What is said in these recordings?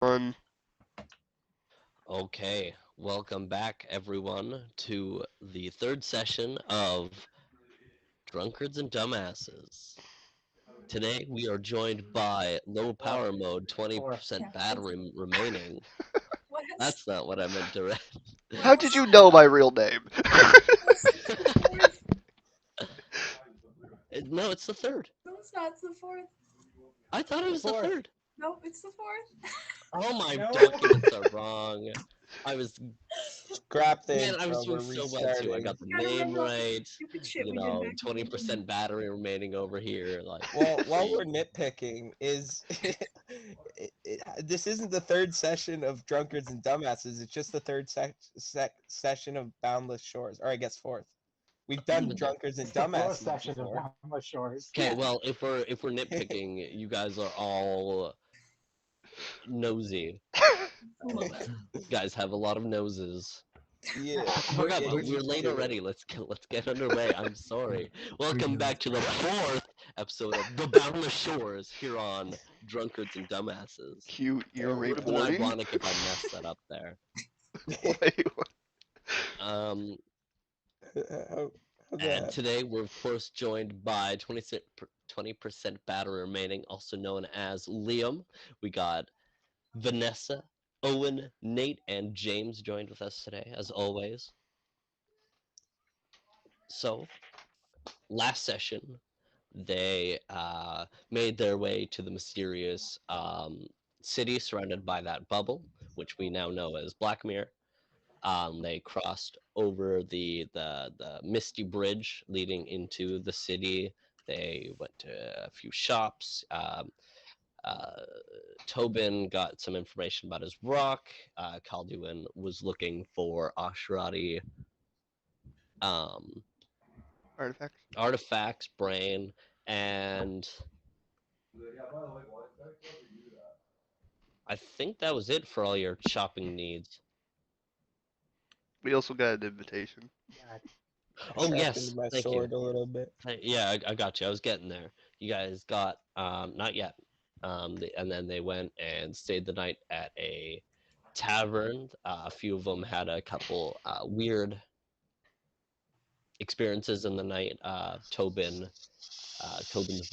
On Okay, welcome back everyone to the third session of Drunkards and Dumbasses. Today we are joined by low Four. power mode, Four. 20% battery remaining. What? That's not what I meant to read. how did you know my real name? It's the fourth. No, it's the third. No, it's not. It's the fourth. I thought it The was the fourth. third. No, it's the fourth. Oh, my No. documents are wrong. I was, Scrap the man, I was intro. doing We're so well too. I restarting. got the You gotta name remember all the right. stupid shit we did back in the beginning. 20% battery remaining over here. Like, Well, while see. we're nitpicking, this isn't the third session of Drunkards and Dumbasses. It's just the third session of Boundless Shores, or I guess fourth. We've done Drunkards and It's the fourth Dumbasses section of before. Boundless Shores. Okay, Yeah. well, if we're nitpicking, you guys are all nosy. Full of it. You guys have a lot of noses. Yeah, I forgot, yeah, but you we're late do. already. Let's get underway. I'm sorry. Welcome back to the fourth episode of The Boundless Shores here on Drunkards and Dumbasses. Cute ear It would rape have been warning. ironic if I messed that up there. Wait, Um, How, how's and that? today we're of course joined by 20% battery remaining, also known as Liam. We got Vanessa, Owen, Nate, and James joined with us today, as always. So, last session, they made their way to the mysterious city surrounded by that bubble, which we now know as Black Mirror. They crossed over the misty bridge leading into the city. They went to a few shops. Uh, Tobin got some information about his rock. Calduin was looking for Ashrati um, artifacts. artifacts, brain, and I think that was it for all your shopping needs. We also got an invitation. Yeah, Oh Sharpened yes, my thank you. sword a little bit. Yeah, I got you. I was getting there. You guys got not yet. And then they went and stayed the night at a tavern. A few of them had a couple weird experiences in the night. Tobin's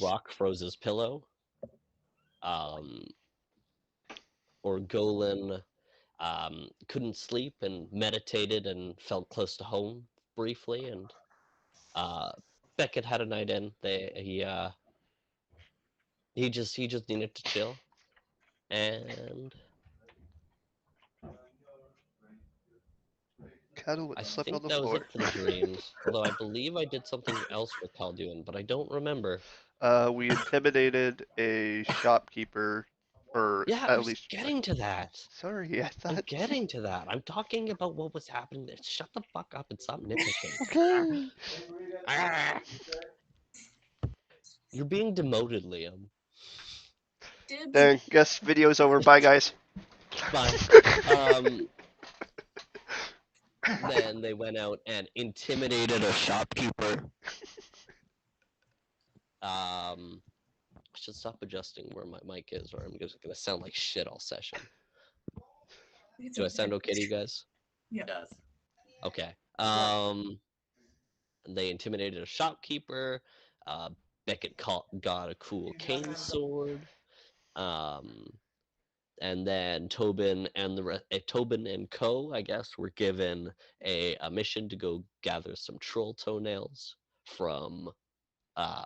rock froze his pillow. Um, or Golan couldn't sleep and meditated and felt close to home briefly. And uh, Beckett had a night in. He just needed to chill. And Cattle I would slept on think the that was it floor. for the dreams. Although I believe I did something else with Calduin, but I don't remember. We intimidated a shopkeeper, or Yeah, I at was least. getting to that. Sorry, I I'm thought. getting to that. I'm talking about what was happening there. Shut the fuck up and stop nitpicking. Okay. Ah, you're being demoted, Liam. Dibs. Dang, guess video's over. Bye, guys. Bye. Um, then they went out and intimidated a shopkeeper. I should stop adjusting where my mic is, or I'm just gonna sound like shit all session. It's Do I okay. sound okay to you guys? Yeah. does. Okay. Yeah. They intimidated a shopkeeper. Uh, got a cool cane sword. Um, and then Tobin and Co. I guess were given a mission to go gather some troll toenails from uh,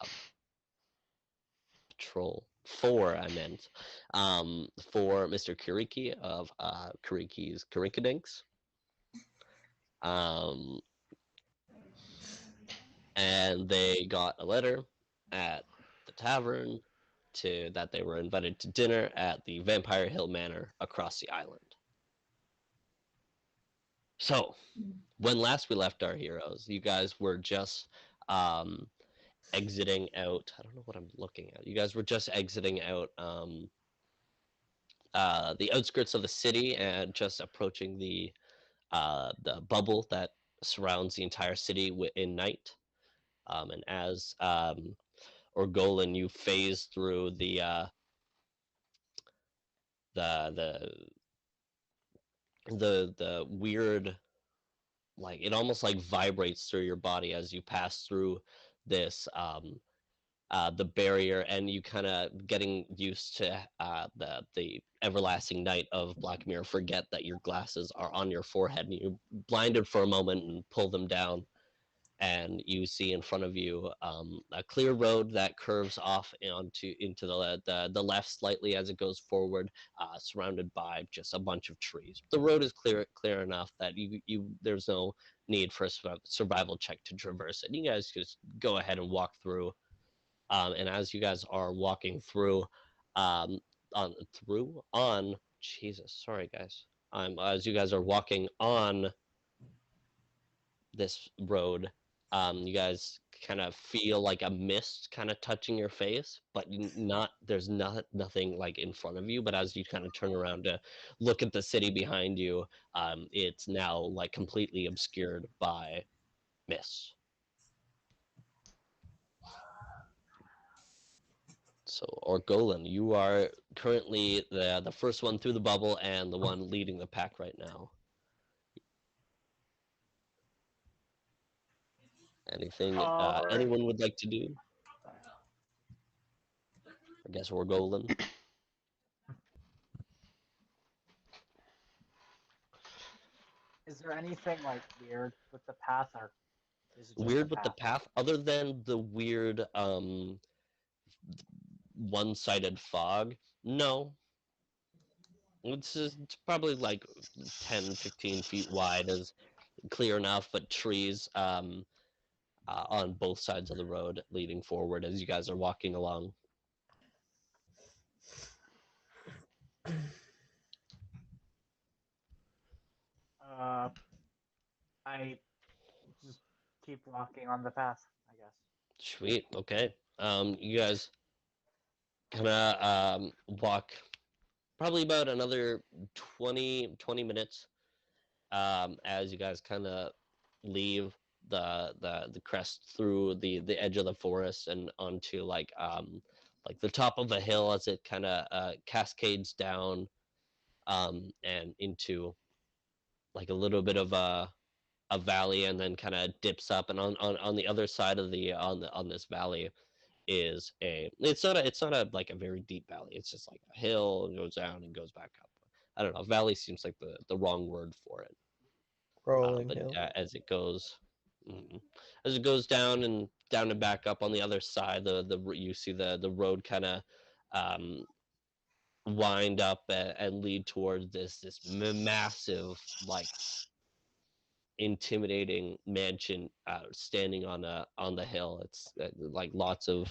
Troll 4, I meant, for Mr. Kuriki of Kuriki's Kurinkadinks. Um, and they got a letter at the tavern to that they were invited to dinner at the Vampire Hill Manor across the island. So, when last we left our heroes, you guys were just um, exiting out. I don't know what I'm looking at. You guys were just exiting out the outskirts of the city and just approaching the bubble that surrounds the entire city in night. And as Orgolan, you phase through the the weird, like it almost like vibrates through your body as you pass through this the barrier, and you kind of getting used to the everlasting night of Black Mirror forget that your glasses are on your forehead, and you're blinded for a moment and pull them down, and you see in front of you a clear road that curves off into the left slightly as it goes forward, surrounded by just a bunch of trees. The road is clear enough that you there's no need for a survival check to traverse it. You guys just go ahead and walk through, and as you guys are walking through, um, on Jesus, sorry guys, as you guys are walking on this road, you guys kind of feel like a mist kind of touching your face, but not there's nothing like in front of you. But as you kind of turn around to look at the city behind you, it's now like completely obscured by mist. So, Orgolan, you are currently the first one through the bubble and the one leading the pack right now. Anything Alright. anyone would like to do? I guess Orgolan. Is there anything like weird with the path, or is it just a Weird with the path? path, other than the weird one-sided fog? No. It's probably like 10, 15 feet wide, is clear enough, but trees on both sides of the road leading forward as you guys are walking along. Uh, I just keep walking on the path, I guess. Sweet, okay. You guys kind of walk probably about another 20 minutes as you guys kind of leave the crest through the edge of the forest and onto like the top of a hill as it kind of cascades down and into like a little bit of a valley, and then kind of dips up, and on the other side of the on this valley is it's not a like a very deep valley. It's just like a hill and goes down and goes back up. I don't know. Valley seems like the wrong word for it. Rolling But hill. as it goes, mhm. As it goes down and back up on the other side, the you see the road kind of um, wind up and lead towards this massive, like intimidating mansion standing on the hill. It's like lots of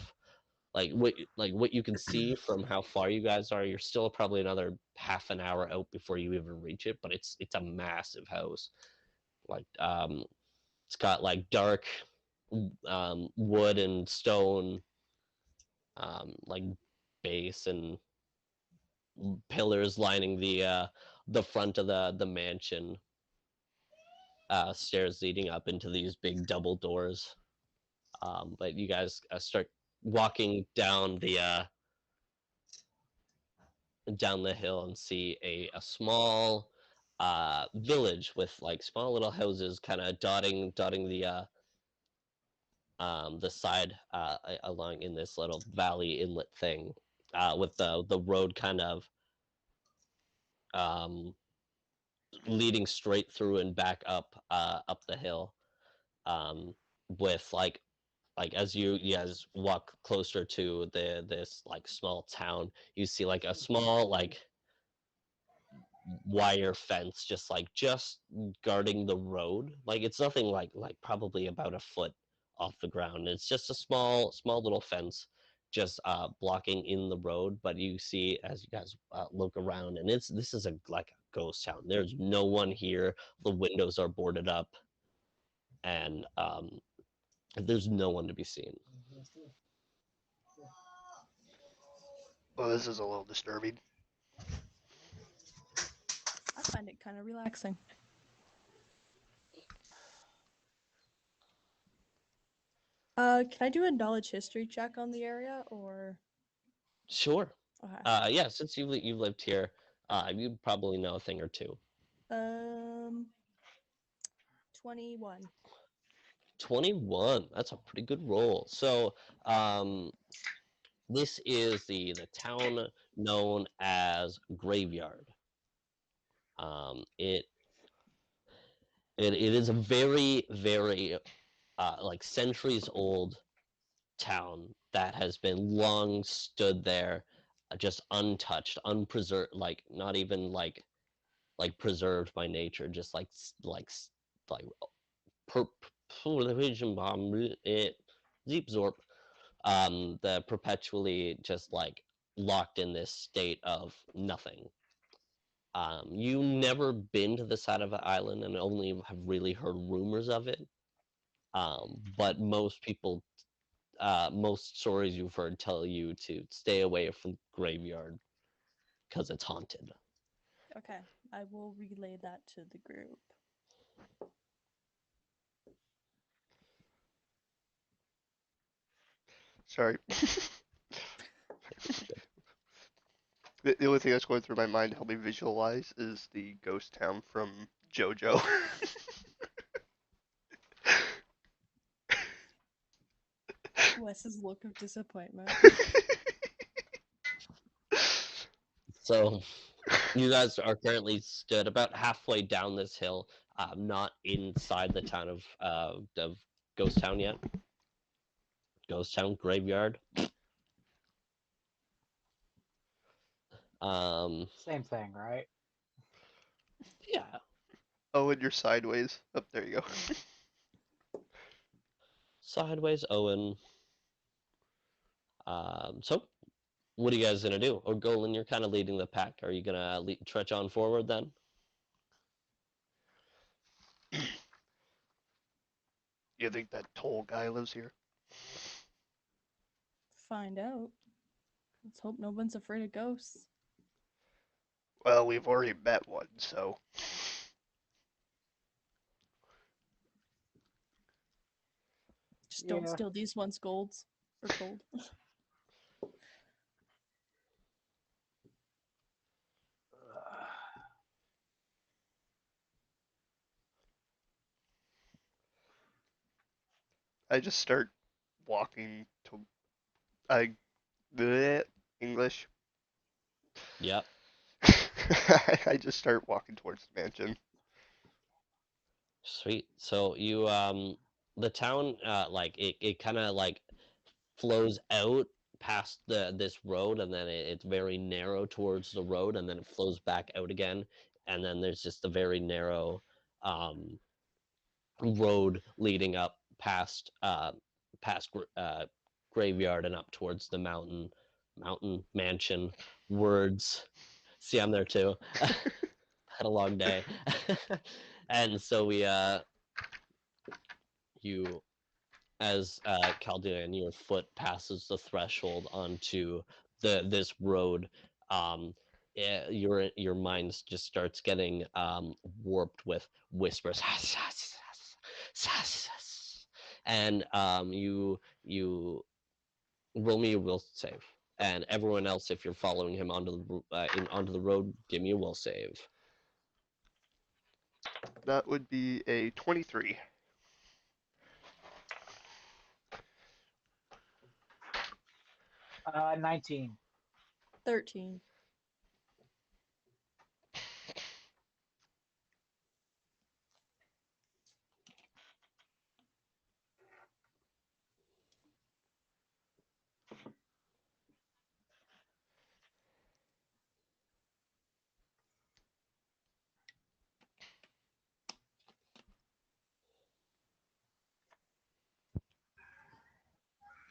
like what you can see from how far you guys are. You're still probably another half an hour out before you even reach it, but it's a massive house. Like it's got like dark wood and stone like base and pillars lining the front of the mansion. Stairs leading up into these big double doors. But you guys start walking down the hill and see a small village with like small little houses kind of dotting the side along in this little valley inlet thing, with the road kind of um, leading straight through and back up the hill, um, with like as you guys walk closer to this like small town, you see like a small like wire fence just guarding the road. Like it's nothing like probably about a foot off the ground. It's just a small little fence just blocking in the road. But you see as you guys look around, and this is a like a ghost town. There's no one here. The windows are boarded up, and there's no one to be seen. Well, this is a little disturbing. I find it kind of relaxing. Can I do a knowledge history check on the area, or? Sure. Okay. Yeah, since you've lived here You probably know a thing or two. 21. 21. That's a pretty good roll. So, this is the town known as Graveyard. It is a very, very like centuries old town that has been long stood there, just untouched, unpreserved, like not even like preserved by nature, just like per, Zeep Zorp, the perpetually just like locked in this state of nothing. You never been to the side of an island and only have really heard rumors of it. But most people, most stories you've heard tell you to stay away from Graveyard because it's haunted. Okay, I will relay that to the group. Sorry. The only thing that's going through my mind to help me visualize is the ghost town from JoJo. Wes's look of disappointment. So you guys are currently stood about halfway down this hill, not inside the town of Ghost Town yet. Ghost Town Graveyard. Same thing, right? Yeah. Oh, and you're sideways. Oh, there you go. Sideways, Owen. So what are you guys gonna do? Or Golan, you're kind of leading the pack. Are you gonna trudge on forward then? You think that tall guy lives here? Find out. Let's hope no one's afraid of ghosts. Well, we've already met one, so. Just don't Yeah. steal these ones golds or gold. I just start walking to. I. Bleh, English. Yep. I just start walking towards the mansion. Sweet. So you the town like it kind of like flows out past this road, and then it's very narrow towards the road, and then it flows back out again, and then there's just a very narrow um road leading up past Graveyard and up towards the mountain mansion. Words. See, I'm there too. Had a long day. And so you as Chaldean, your foot passes the threshold onto this road. Your mind just starts getting warped with whispers, and you roll me a will save, and everyone else, if you're following him onto the road, give me a will save. That would be a 23. 19. 13.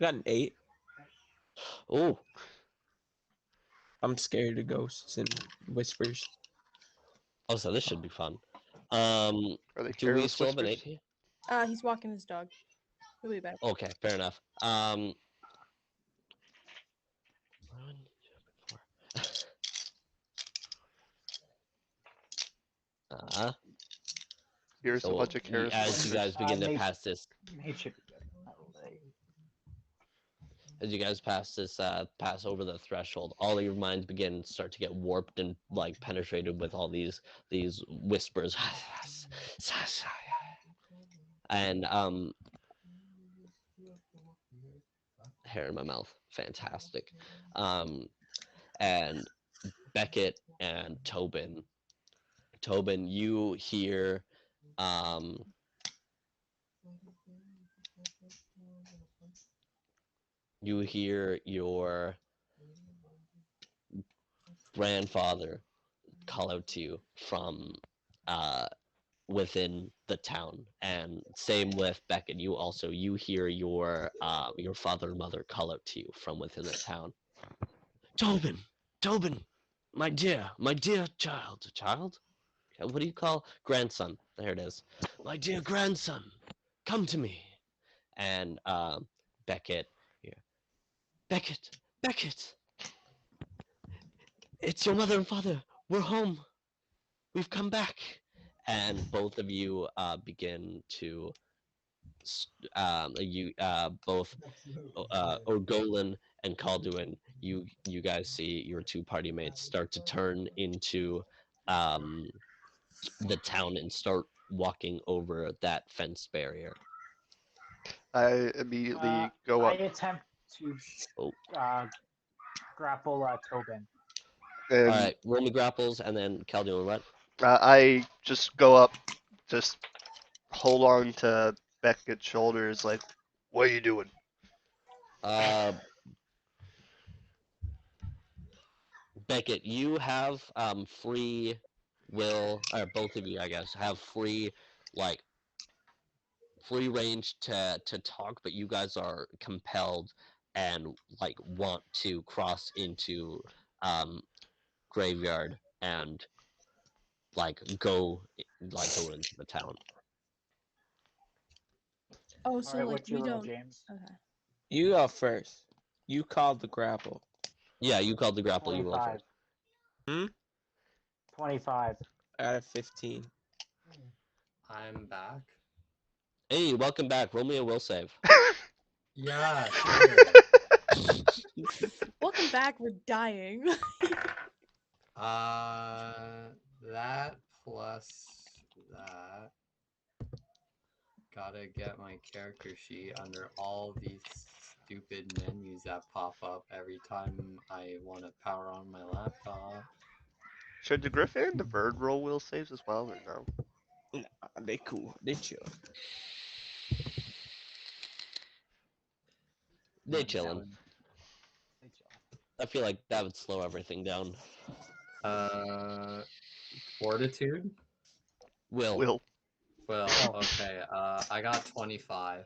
Got an 8. Oh, I'm scared of ghosts and whispers. oh, so this should be fun. Are they Do we careless still have an whispers? 8 here? He's walking his dog. He'll be back. Okay, fair enough. One, two, 4. Here's a So bunch of careless as you whispers. guys begin to Nate, pass this, Nate should be good. That was As you guys pass over the threshold, all of your minds start to get warped and like penetrated with all these whispers, and hair in my mouth, fantastic, um, and Beckett and Tobin. Tobin, um, you hear your grandfather call out to you from uh, within the town, and same with Beckett. You hear your father and mother call out to you from within the town. Tobin, Tobin, my dear child. What do you call grandson? There it is. My dear grandson, come to me. And Beckett, here, Beckett, Beckett, it's your mother and father. We're home. We've come back. And both of you begin to, you both Orgolan and Calduin. You guys see your two party mates start to turn into um, the town and start walking over that fence barrier. I immediately go I up attempt to Oh, uh, grapple Tobin. all and right. Roll me grapples, and then Calduin, what? I just go up, just hold on to Beckett's shoulders, like, what are you doing? Uh, Beckett, you have free will, or both of you, I guess, have like free range to talk, but you guys are compelled and like want to cross into um graveyard and go into the town. Oh, All so right, like what's we your roll, don't. James? Okay. You go first. You called the grapple. Yeah, you called the grapple. You roll 25. first. Hmm? 25. Out of 15. I'm back. Hey, welcome back. Roll me a will save. Yeah, sure. Welcome back. We're dying. That plus that. Gotta get my character sheet under all these stupid menus that pop up every time I want to power on my laptop. Should the Griffin and the Bird roll will saves as well, or no? Nah, they cool. They chill. They That chilling. would they chill. I feel like that would slow everything down. Uh, Fortitude? Will. Will. Well, Oh, okay. I got 25.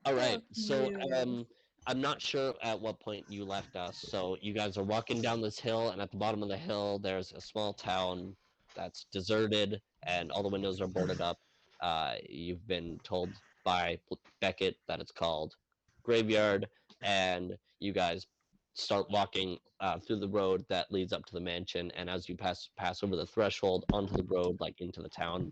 All right. Fuck So, you. I'm not sure at what point you left us. So you guys are walking down this hill, and at the bottom of the hill, there's a small town that's deserted, and all the windows are boarded up. You've been told by Beckett that it's called Graveyard, and you guys start walking through the road that leads up to the mansion. And as you pass over the threshold onto the road, like into the town,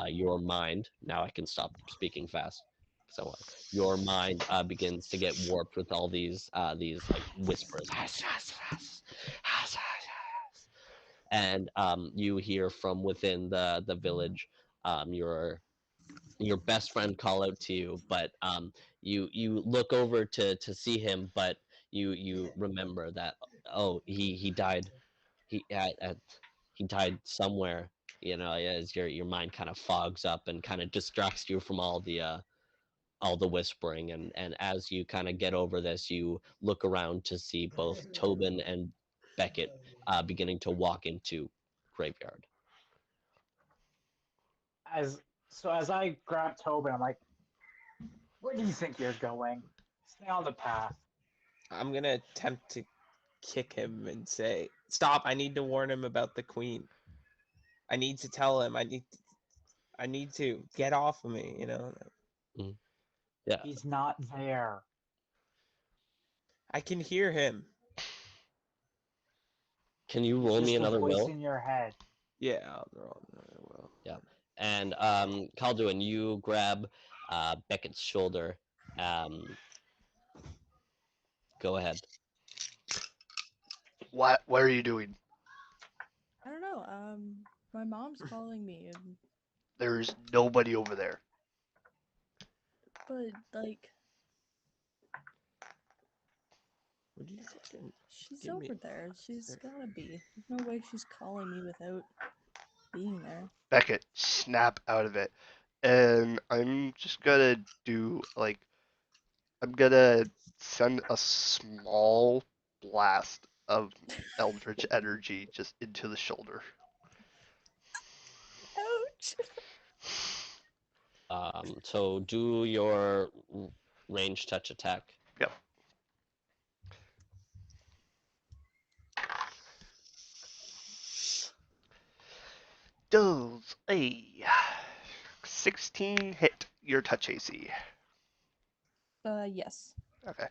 your mind, now I can stop speaking fast. So your mind begins to get warped with all these like whispers, and you hear from within the village your best friend call out to you, but you look over to see him, but you remember that, oh, he died, he died somewhere, as your mind kind of fogs up and kind of distracts you from all the whispering, and as you kind of get over this, you look around to see both Tobin and Beckett beginning to walk into graveyard. as as I grab Tobin, I'm like, where do you think you're going? Stay on the path. I'm gonna attempt to kick him and say, "Stop! I need to warn him about the queen. I need to tell him. I need to get off of me. You know. Mhm. Yeah, He's not there. I can hear him. can you He's roll me just a another voice will? in your head. Yeah, I'll roll another will. Yeah, and Calduin, you grab Beckett's shoulder, um, Go ahead. What are you doing? I don't know. My mom's calling me, There's nobody over there. but like Would you fucking she's give me? over there. She's There. gotta be. There's no way she's calling me without being there. Beckett, snap out of it. And I'm just gonna do like I'm gonna send a small blast of eldritch energy just into the shoulder. Ouch! So do your range touch attack. Yep. Does a 16 hit your touch AC? Yes. Okay.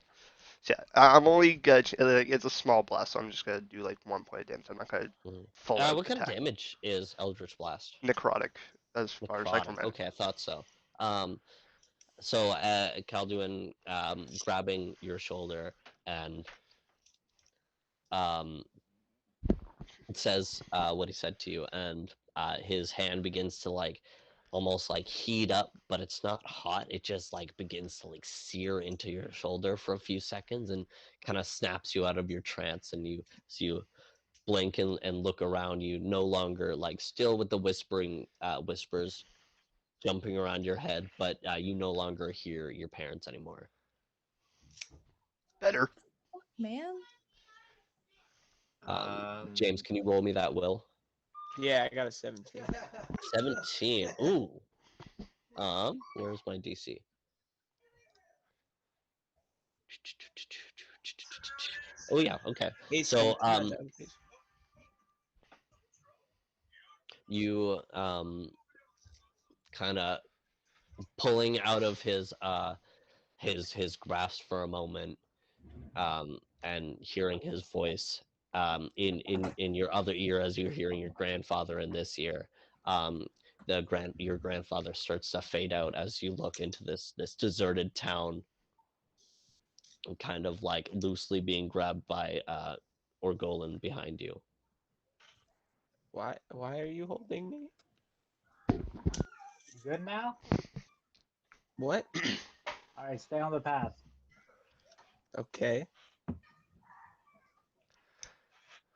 So yeah, I'm only gonna. It's a small blast, so I'm just gonna do like 1 point of damage. I'm not gonna full out What kind of attack. damage is Eldritch Blast? Necrotic, as far as I can Necrotic. remember. Okay, I thought so. Calduin, grabbing your shoulder and um, says what he said to you, and his hand begins to like almost like heat up, but it's not hot. It just like begins to like sear into your shoulder for a few seconds and kind of snaps you out of your trance, and you blink and look around you, no longer like still with the whispers jumping around your head, but you no longer hear your parents anymore. Better. Fuck, man. James, can you roll me that will? Yeah, I got a 17. 17. Ooh. Where's my DC? Oh yeah, okay. Hey, So 17 on down, please. you kind of pulling out of his grasp for a moment, and hearing his voice in your other ear as you're hearing your grandfather in this ear. Um, your grandfather starts to fade out as you look into this deserted town, kind of like loosely being grabbed by Orgolan behind you. Why are you holding me? You good now? What? Alright, stay on the path. Okay.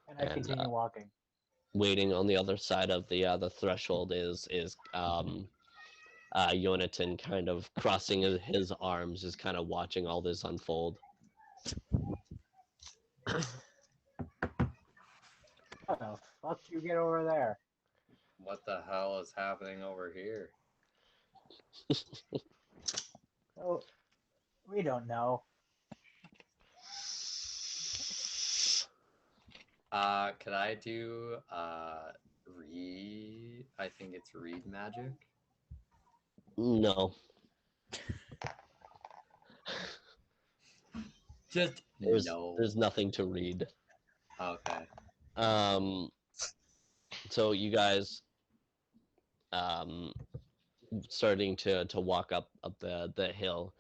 And I And continue walking. waiting on the other side of the threshold is Yonatan, kind of crossing his arms, is kind of watching all this unfold. How the fuck you get over there? What the hell is happening over here? Oh, we don't know. Could I do read? I think it's read magic. No, Just there's no. there's nothing to read. Okay. Um, so you guys um starting to walk up the hill,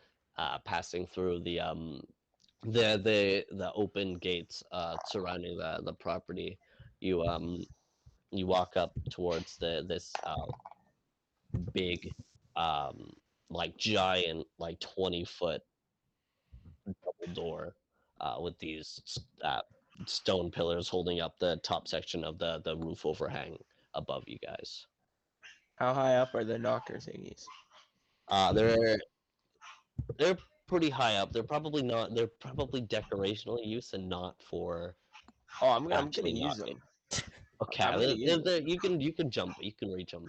passing through the open gates surrounding the property. You you walk up towards this big like giant like 20-foot double door with these stone pillars holding up the top section of the roof overhang above you guys. How high up are the knocker thingies? They're pretty high up. They're probably not. They're probably decorational use and not for Oh, I'm gonna actually use knocking. them. Okay, I'm gonna use them. you can jump. You can reach them.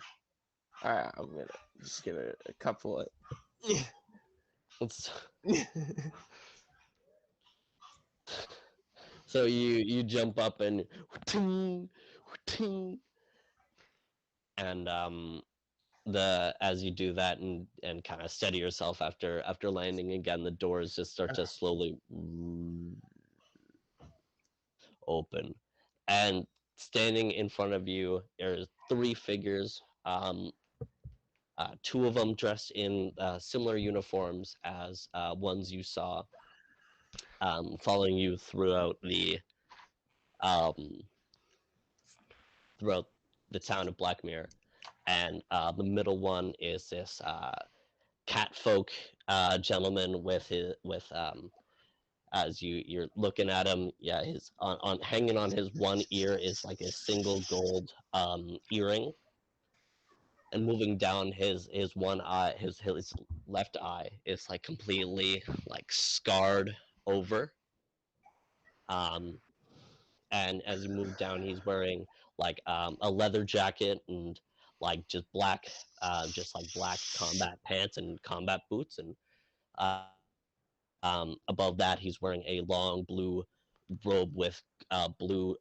Alright, I'm gonna just get a couple of. It's, so you jump up and ting, ting, and the as you do that and kind of steady yourself after landing again, the doors just start to slowly open, and standing in front of you there's three figures. Two of them dressed in similar uniforms as ones you saw following you um, throughout the town of Blackmere. And the middle one is this catfolk gentleman with as you're looking at him, yeah, his on hanging on his one ear is like a single gold earring, and moving down his one eye, his left eye is like completely like scarred over. Um, and as you move down, he's wearing like a leather jacket and like just like black combat pants and combat boots, and above that, he's wearing a long blue robe with blue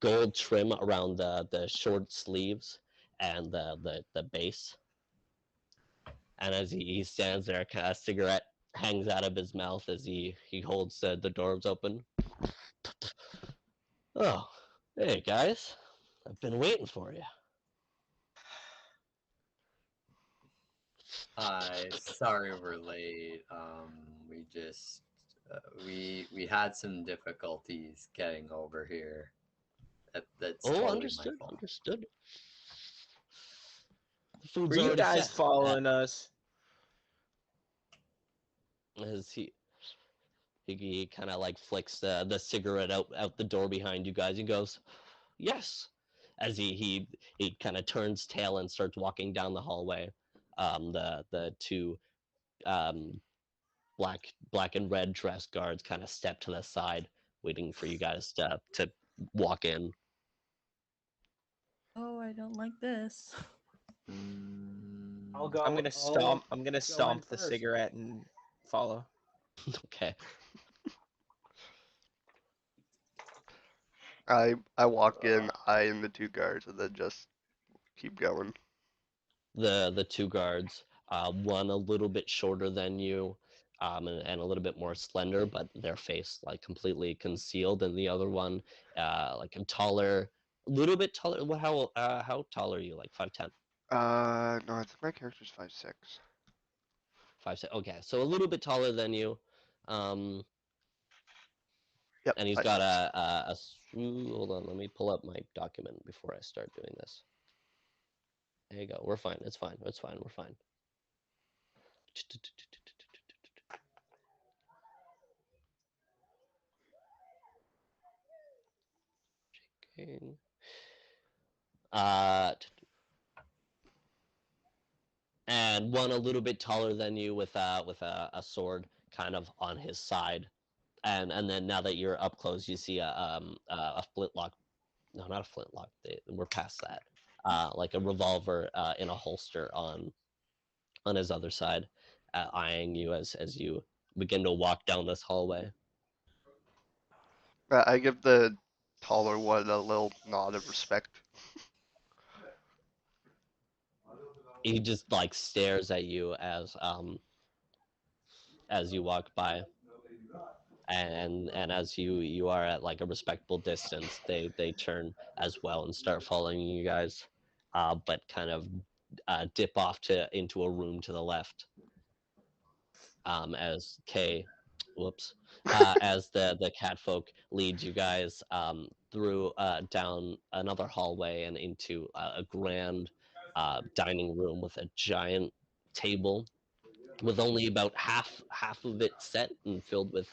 gold trim around the short sleeves and the base. And as he stands there, a cigarette hangs out of his mouth as he holds the doors open. Oh, hey guys, I've been waiting for you. Hi, sorry we're late. We just we had some difficulties getting over here. That's Oh, totally my understood, fault. understood. The food's Were you already guys set. following us? As he kind of like flicks the cigarette out the door behind you guys and goes, "Yes." As he kind of turns tail and starts walking down the hallway. The two um, black and red dress guards kind of step to the side, waiting for you guys to walk in. Oh, I don't like this. I'll Mm, go. I'm gonna I'll go in stomp the first. cigarette and follow. Okay. I walk in, I and the two guards, and then just keep going. The two guards, one a little bit shorter than you, and a little bit more slender, but their face like completely concealed, and the other one, like a taller, a little bit taller. What? How tall are you? Like 5'10"? No, I think my character's 5'6". 5'6". Okay, so a little bit taller than you, um, Yep, and he's five got six. ooh, hold on, let me pull up my document before I start doing this. There you go. We're fine. It's fine. It's fine. We're fine. Okay. Uh, and one a little bit taller than you with a sword kind of on his side. And then now that you're up close, you see a flintlock. No, not a flintlock. We're past that. Like a revolver in a holster on his other side, eyeing you as you begin to walk down this hallway. I give the taller one a little nod of respect. He just like stares at you as you walk by, and as you are at like a respectable distance, they turn as well and start following you guys, but kind of dip off to into a room to the left, as K, whoops, as the catfolk leads you guys through down another hallway and into a grand dining room with a giant table with only about half of it set and filled with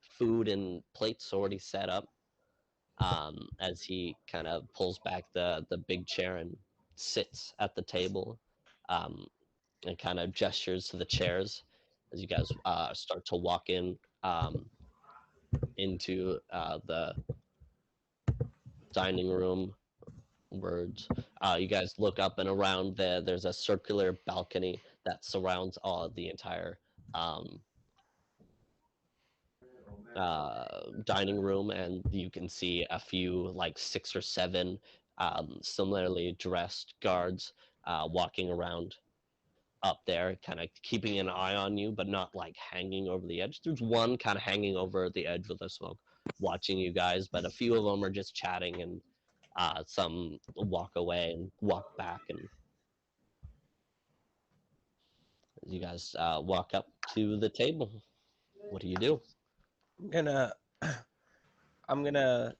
food and plates already set up. As he kind of pulls back the big chair and sits at the table, um, and kind of gestures to the chairs as you guys start to walk in into the dining room. Words. You guys look up and around there. There's a circular balcony that surrounds all the entire um, dining room, and you can see a few like six or seven similarly dressed guards walking around up there, kind of keeping an eye on you, but not like hanging over the edge. There's one kind of hanging over the edge with a smoke, watching you guys, but a few of them are just chatting, and some walk away and walk back. And you guys walk up to the table. What do you do? I'm gonna I'm gonna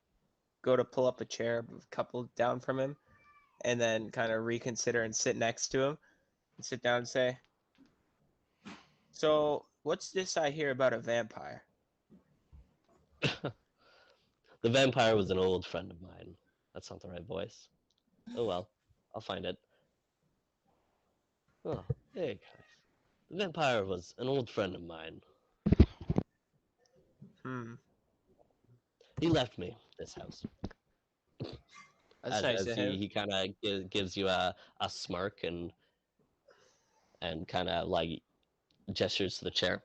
go to pull up a chair a couple down from him, and then kind of reconsider and sit next to him, and sit down and say, "So, what's this I hear about a vampire?" The vampire was an old friend of mine. That's not the right voice. Oh well, I'll find it. Oh, hey guys. The vampire was an old friend of mine. Hmm, He left me this house. that's As nice as of he him. he kind of gives you a smirk and kind of like gestures to the chair.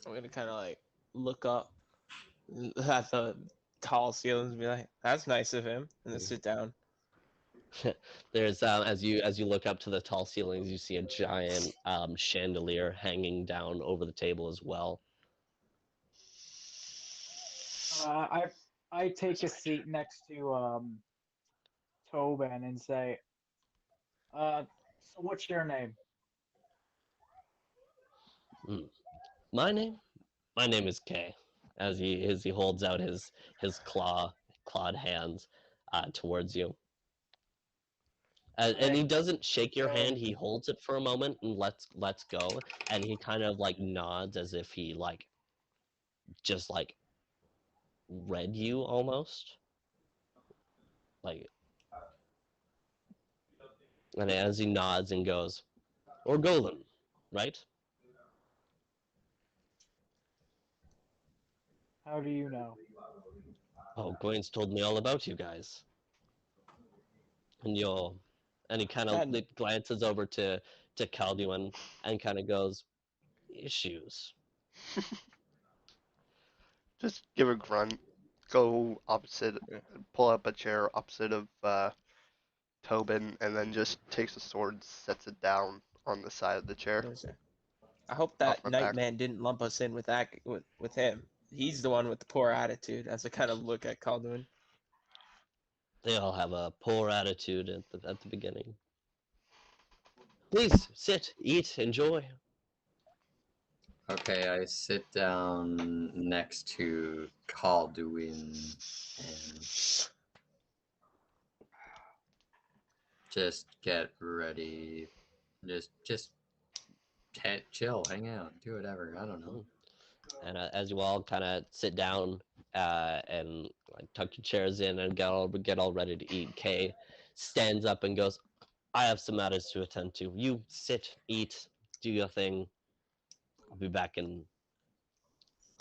I'm gonna kind of like look up at the tall ceilings and be like, "That's nice of him," and then sit down. There's as you look up to the tall ceilings, you see a giant chandelier hanging down over the table as well. I take a seat next to Tobin and say, so what's your name? Hmm. My name? My name is Kay. As he holds out his clawed hands towards you. And I he doesn't shake your say, hand. He holds it for a moment and lets go, and he kind of like nods as if he like just like read you almost. Like, and as he nods and goes, or Golem, right? how do you know? Oh, Gwen's told me all about you guys. And you're, and he kind of And glances over to Calduin and kind of goes, issues. Just give a grunt, go opposite, Yeah. pull up a chair opposite of Tobin, and then just takes a sword, sets it down on the side of the chair, I hope off that my back. Nightman didn't lump us in with that with him. He's the one with the poor attitude. As I kind of look at Calduin. They all have a poor attitude at the beginning. Please sit, eat, enjoy. Okay, I sit down next to Calduin and just get ready. Just chill, hang out, do whatever. I don't know. And as you all kind of sit down and like tuck your chairs in and get all ready to eat, Kay stands up and goes, "I have some matters to attend to. You sit, eat, do your thing. I'll be back in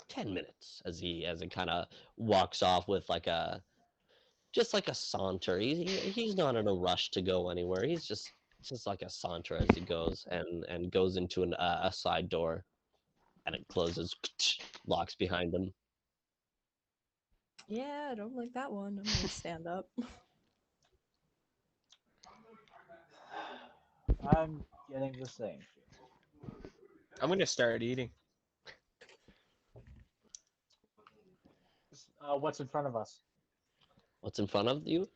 10 minutes." As he kind of walks off with like a just like a saunter. He's not in a rush to go anywhere. He's just like a saunter as he goes and goes into a side door and it closes, locks behind him. Yeah, I don't like that one. I'm gonna stand up. I'm getting the same feeling. I'm gonna start eating. What's in front of us? What's in front of you?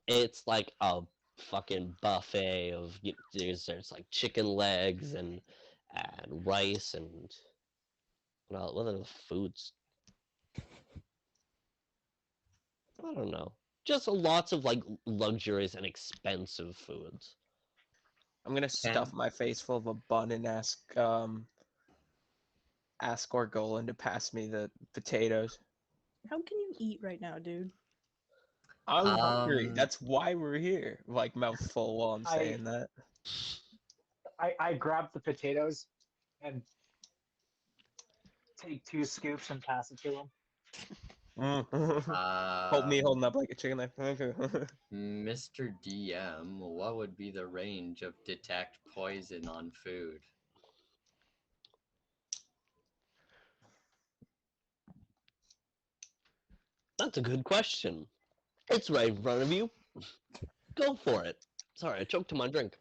It's like a fucking buffet of there's like chicken legs and rice and well, what are the foods? I don't know. Just lots of like luxurious and expensive foods. I'm gonna Can stuff my face full of a bun and ask Orgolan to pass me the potatoes. How can you eat right now, dude? I'm hungry. um That's why we're here. Like mouth full while I'm I saying that. I grab the potatoes and take 2 scoops and pass it to him. Hold me um holding up like a chicken leg. Mr. DM, what would be the range of detect poison on food? That's a good question. It's right in front of you. Go for it. Sorry, I choked on my drink.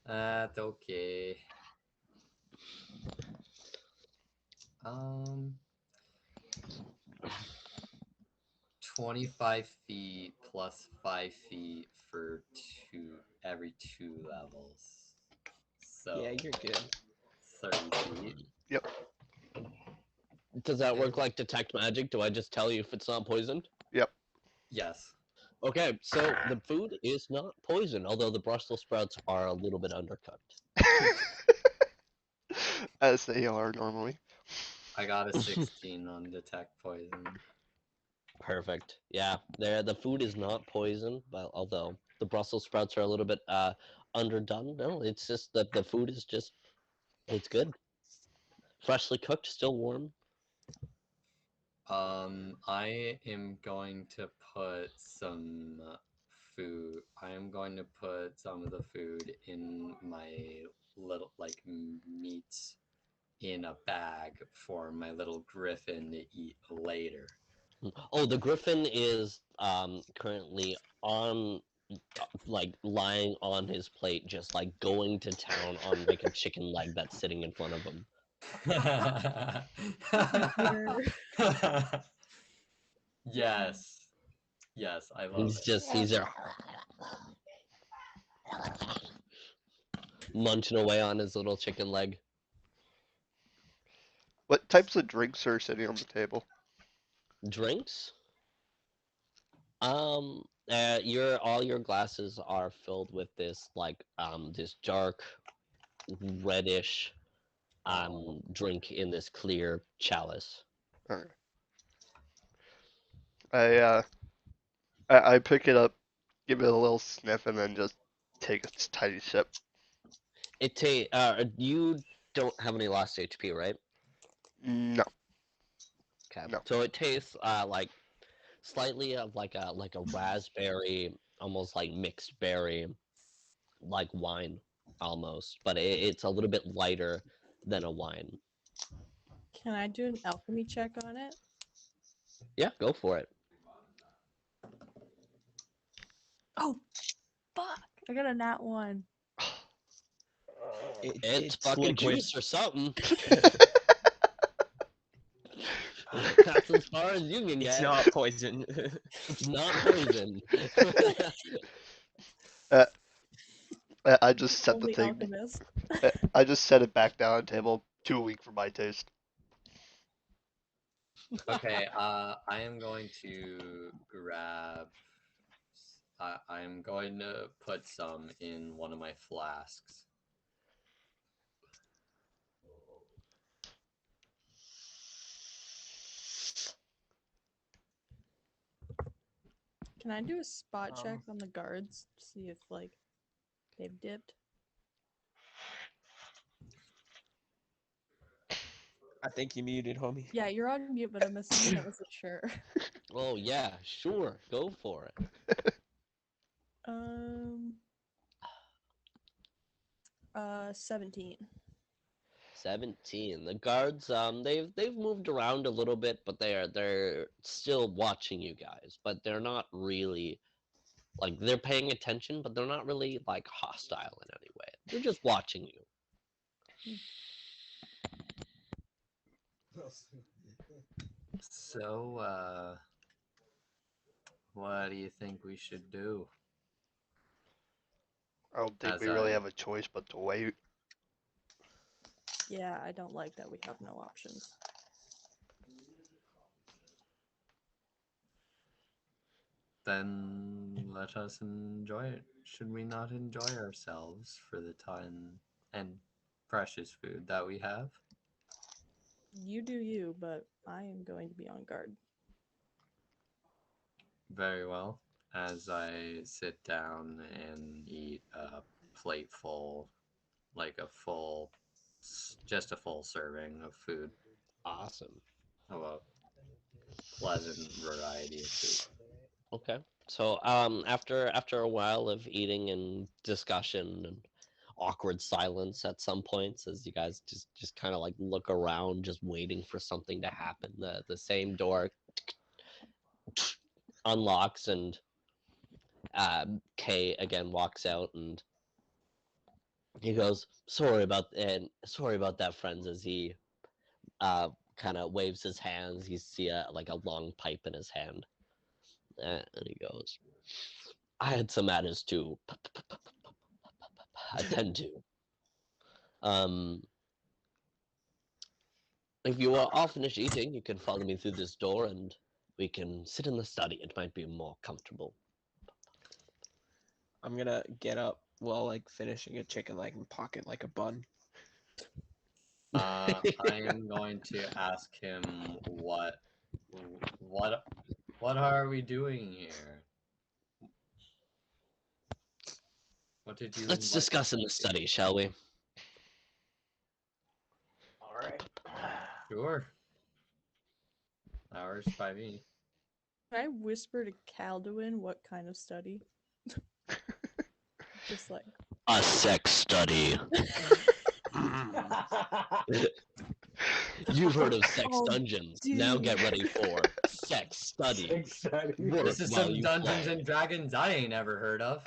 That's okay. Um 25 feet plus 5 feet for every 2 levels. So Yeah, you're good. 30 feet. Yep. Does that work like detect magic? Do I just tell you if it's not poisoned? Yep. Yes. Okay, so the food is not poisoned, although the Brussels sprouts are a little bit undercooked. As they are normally. I got a 16 on detect poison. Perfect. Yeah, the food is not poisoned, but although the Brussels sprouts are a little bit underdone. No, it's just that the food is just it's good. Freshly cooked, still warm. I am going to put some food. I am going to put some of the food in my little like meats in a bag for my little griffin to eat later. Oh, the griffin is currently on like lying on his plate, just like going to town on like a chicken leg that's sitting in front of him. Dear. Yes. Yes, I love He's it. just he's there munching away on his little chicken leg. What types of drinks are sitting on the table? Drinks? Your all your glasses are filled with this like this dark reddish drink in this clear chalice. Alright. I I pick it up, give it a little sniff, and then just take a tiny sip. You don't have any lost HP, right? No, Okay. no. So it tastes like slightly of like a raspberry, almost like mixed berry, like wine almost, but it's a little bit lighter than a wine. Can I do an alchemy check on it? Yeah, go for it. Oh, fuck! I got a nat 1. It's It's fucking liquid. juice or something. That's as far as you can It's get. not poison. It's not poison. uh, I just set the Only thing. alchemist. I just set it back down on the table. Too weak for my taste. Okay, I am going to grab. I am going to put some in one of my flasks. Can I do a spot check Um, on the guards to see if like they've dipped? I think you muted, homie. Yeah, you're on mute, but I'm assuming that was a sure. Oh yeah, sure, go for it. Um, 17. 17. The guards, they've moved around a little bit, but they're still watching you guys. But they're not really like they're paying attention, but they're not really like hostile in any way. They're just watching you. So, what do you think we should do? I don't think As we really I have a choice but to wait. Yeah, I don't like that we have no options. Then let us enjoy it. Should we not enjoy ourselves for the time and precious food that we have? You do you, but I am going to be on guard. Very well. As I sit down and eat a plateful, like a full, just a full serving of food, Awesome. of a pleasant variety of food. Okay. So after a while of eating and discussion and awkward silence at some points as you guys just kind of like look around just waiting for something to happen, the same door unlocks and Kay again walks out and he goes, sorry about that, friends," as he kind of waves his hands. You see like a long pipe in his hand, and he goes, "I had some matters to attend to. Um, If you are all finished eating, you can follow me through this door and we can sit in the study. It might be more comfortable. I'm gonna get up while like finishing a chicken leg and pocket like a bun. I am going to ask him what are we doing here? What did you Let's invite discuss us in the to? study, shall we? All right. Sure. Hours by me. Can I whisper to Calduin what kind of study? Just like. A sex study. You've heard of sex Oh, dungeons. Now get ready for sex study. Exactly. Work This is while some you Dungeons play. and Dragons I ain't ever heard of.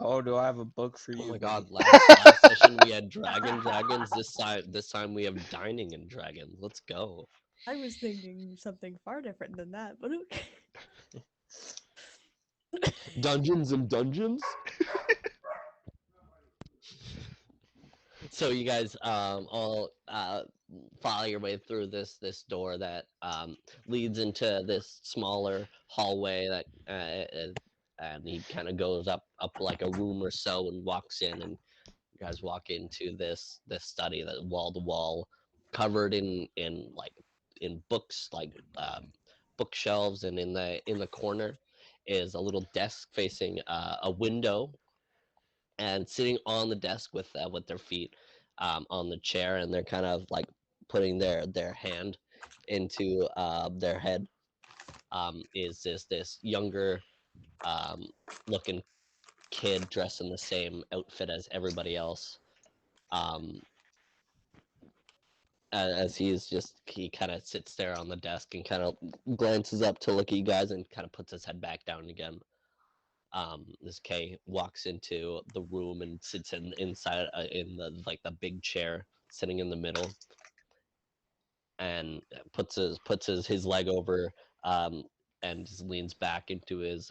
Oh, do I have a book for Oh you? my god, Vinny? last session we had dragons. This time we have dining and dragons. Let's go. I was thinking something far different than that, but okay. Dungeons and dungeons? So you guys all follow your way through this door that leads into this smaller hallway that and he kind of goes up like a room or so and walks in, and you guys walk into this study that wall to wall, covered in like in books, like bookshelves, and in the corner is a little desk facing a window, and sitting on the desk with their feet on the chair, and they're kind of like putting their hand into their head, is this younger looking kid dressed in the same outfit as everybody else, um, as he kind of sits there on the desk and kind of glances up to look at you guys and kind of puts his head back down again. This K walks into the room and sits inside in the big chair sitting in the middle, and puts his leg over, and just leans back into his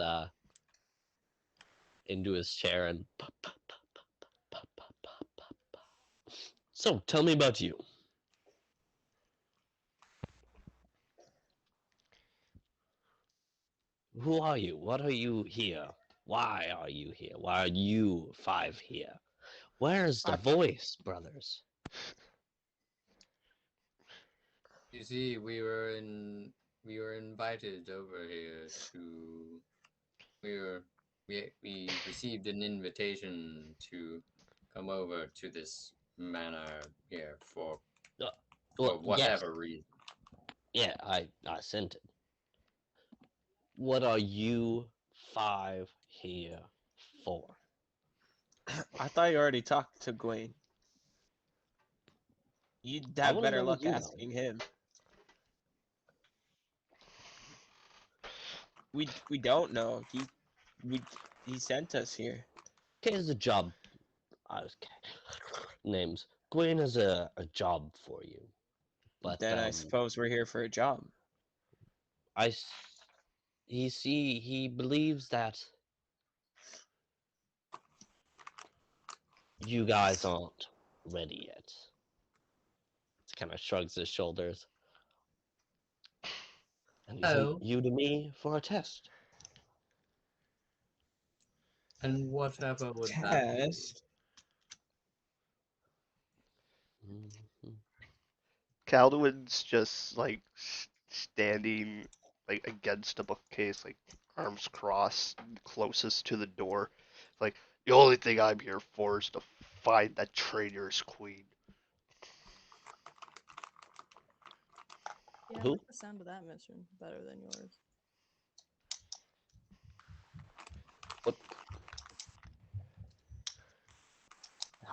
chair and so tell me about you. Who are you? What are you here? Why are you here? Why are you five here? Where's the I, voice, brothers? You see, we were invited over here to we were we received an invitation to come over to this manor here Uh, for well, yes, whatever reason. yeah, I sent it. What are you five here for? I thought you already talked to Gwen. You'd I have want to better know what luck you know. asking him. We don't know. He sent us here. Okay, here's a job. I was names. Gwen has a job for you, but Then I suppose we're here for a job. I he believes that you guys aren't ready yet. He kind of shrugs his shoulders, and he sent Oh, you to me for a test. and whatever would that be? Test. Mhm. Calduin's just like standing like against a bookcase, like arms crossed, closest to the door. Like the only thing I'm here for is to find that traitor's queen. Yeah, I Who? like the sound of that mission better than yours. What?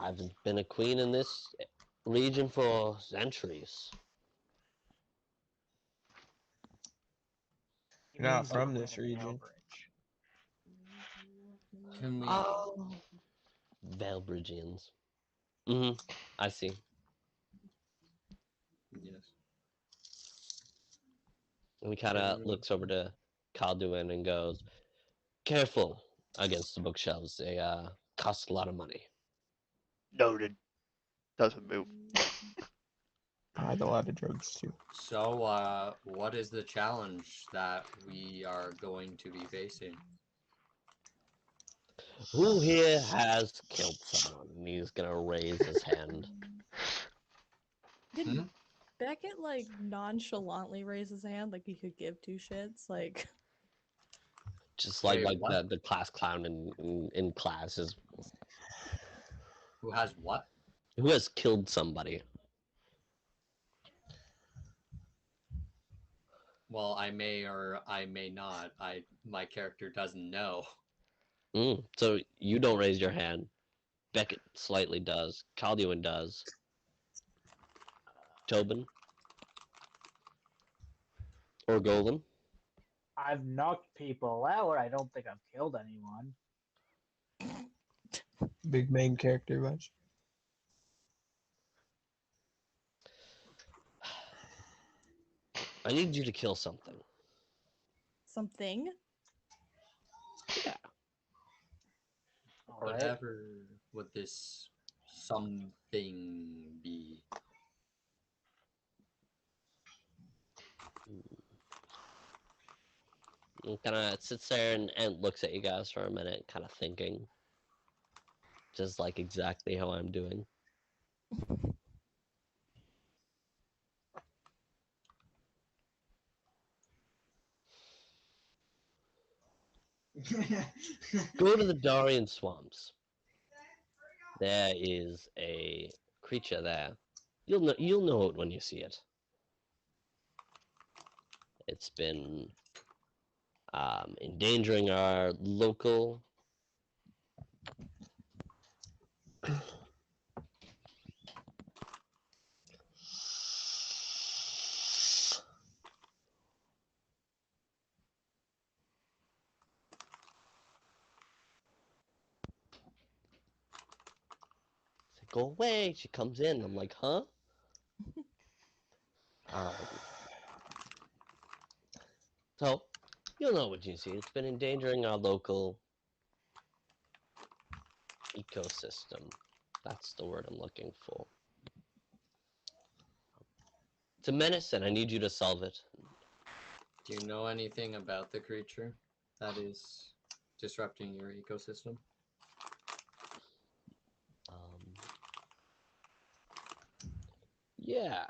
I've been a queen in this region for centuries. He You're not means the from Queen this of the region. Bridge. Can we? Oh, Valbridgians. I see. Yes. And he kind of looks over to Calduin and goes, "Careful against the bookshelves. They cost a lot of money." Noted. Doesn't move. I had a lot of drugs too. So, what is the challenge that we are going to be facing? Who here has killed someone? And he's gonna raise his hand. Did Hmm? Beckett like nonchalantly raise his hand like he could give two shits? Like Just like Wait, what? the class clown in class is Who has what? who has killed somebody. Well, I may or I may not. My character doesn't know. So you don't raise your hand. Beckett slightly does. Calduin does. Tobin or Golden. I've knocked people out. I don't think I've killed anyone. Big main character bunch. I need you to kill something. something. Yeah. All right. Whatever would this something be? Kind of sits there and looks at you guys for a minute, kind of thinking. Just like exactly how I'm doing. Go to the Darien swamps. There is a creature there. You'll know it when you see it. It's been endangering our local. Go away. She comes in. I'm like, huh? Um, so, you'll know what you see. It's been endangering our local ecosystem. That's the word I'm looking for. It's a menace, and I need you to solve it. Do you know anything about the creature that is disrupting your ecosystem? Um, yeah.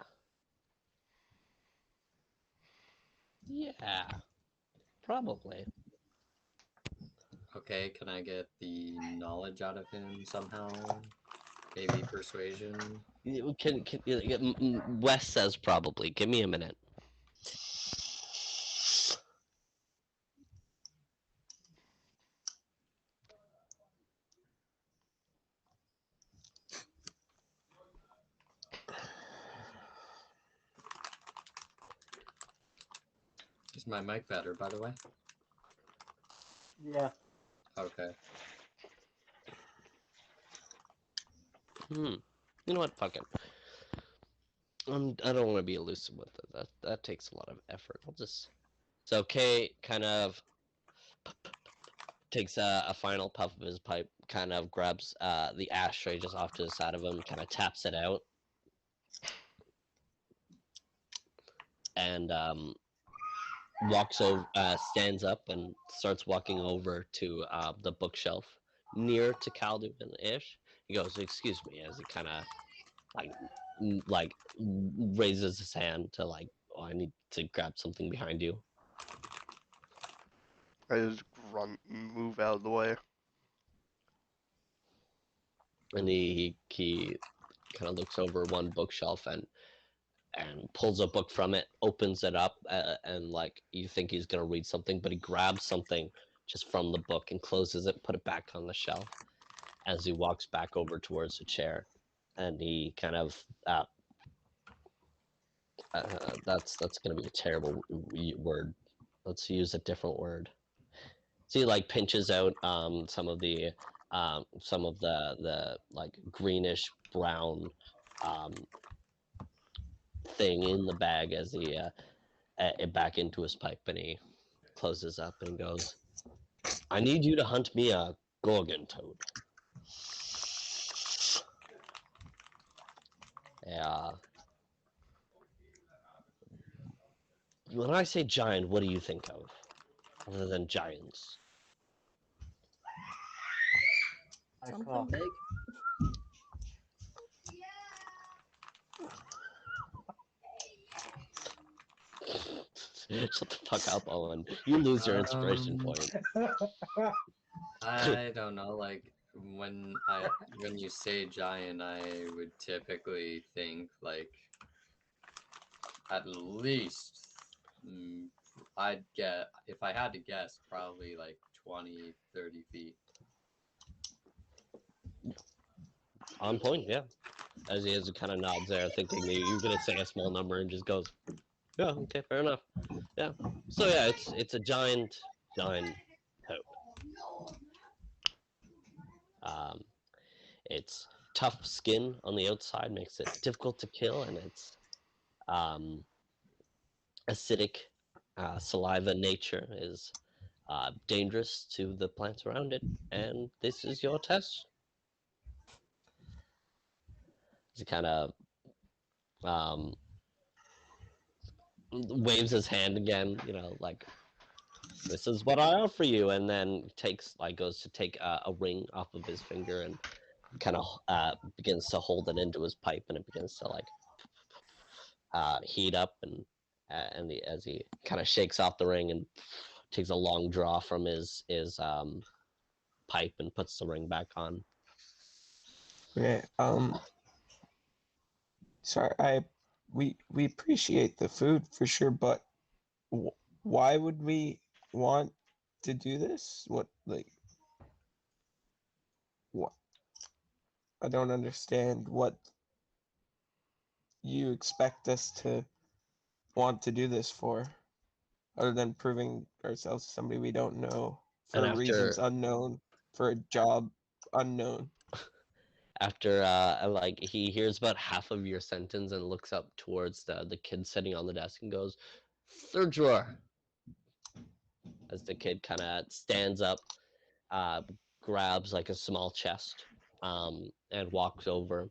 Yeah. Probably. Okay, can I get the knowledge out of him somehow? Maybe persuasion? Wes says probably. Give me a minute. Is my mic better, by the way? Yeah. Okay. You know what? Fuck it. I don't want to be elusive with it. That takes a lot of effort. I'll just. So Kay kind of takes a final puff of his pipe, kind of grabs the ashtray just off to the side of him, kind of taps it out, and walks over, stands up, and starts walking over to the bookshelf near to Calduin-ish. He goes, "Excuse me," as he kind of like raises his hand to like, "Oh, I need to grab something behind you." I just grunt and move out of the way. And he kind of looks over one bookshelf and pulls a book from it, opens it up, and like you think he's gonna read something, but he grabs something just from the book and closes it, put it back on the shelf as he walks back over towards the chair, and he kind of that's gonna be a terrible word. Let's use a different word. So he like pinches out some of the like greenish brown thing in the bag as he it back into his pipe, and he closes up and goes, "I need you to hunt me a gorgon toad." Yeah. when I say giant, what do you think of, other than giants? I Something cough. big. Shut the fuck up, Owen. You lose your inspiration Um, point. I don't know. Like when you say giant, I would typically think like at least I'd get if I had to guess probably like 20, 30 feet. On point, yeah. As he kind of nods there, thinking that you're gonna say a small number, and just goes, "Yeah, okay, fair enough." Yeah. So yeah, it's a giant toad. Um, its tough skin on the outside makes it difficult to kill, and its um, acidic saliva nature is dangerous to the plants around it. And this is your test. He kind of um, waves his hand again, like, this is what I offer you, and then goes to take a ring off of his finger and kind of begins to hold it into his pipe, and it begins to like heat up, and as he kind of shakes off the ring and takes a long draw from his pipe and puts the ring back on. Yeah. Sorry. We appreciate the food for sure, but why would we want to do this? What? I don't understand what you expect us to want to do this for, other than proving ourselves to somebody we don't know And for reasons unknown, for a job unknown. after like he hears about half of your sentence and looks up towards the kid sitting on the desk and goes, "Third drawer." As the kid kind of stands up, uh, grabs like a small chest, and walks over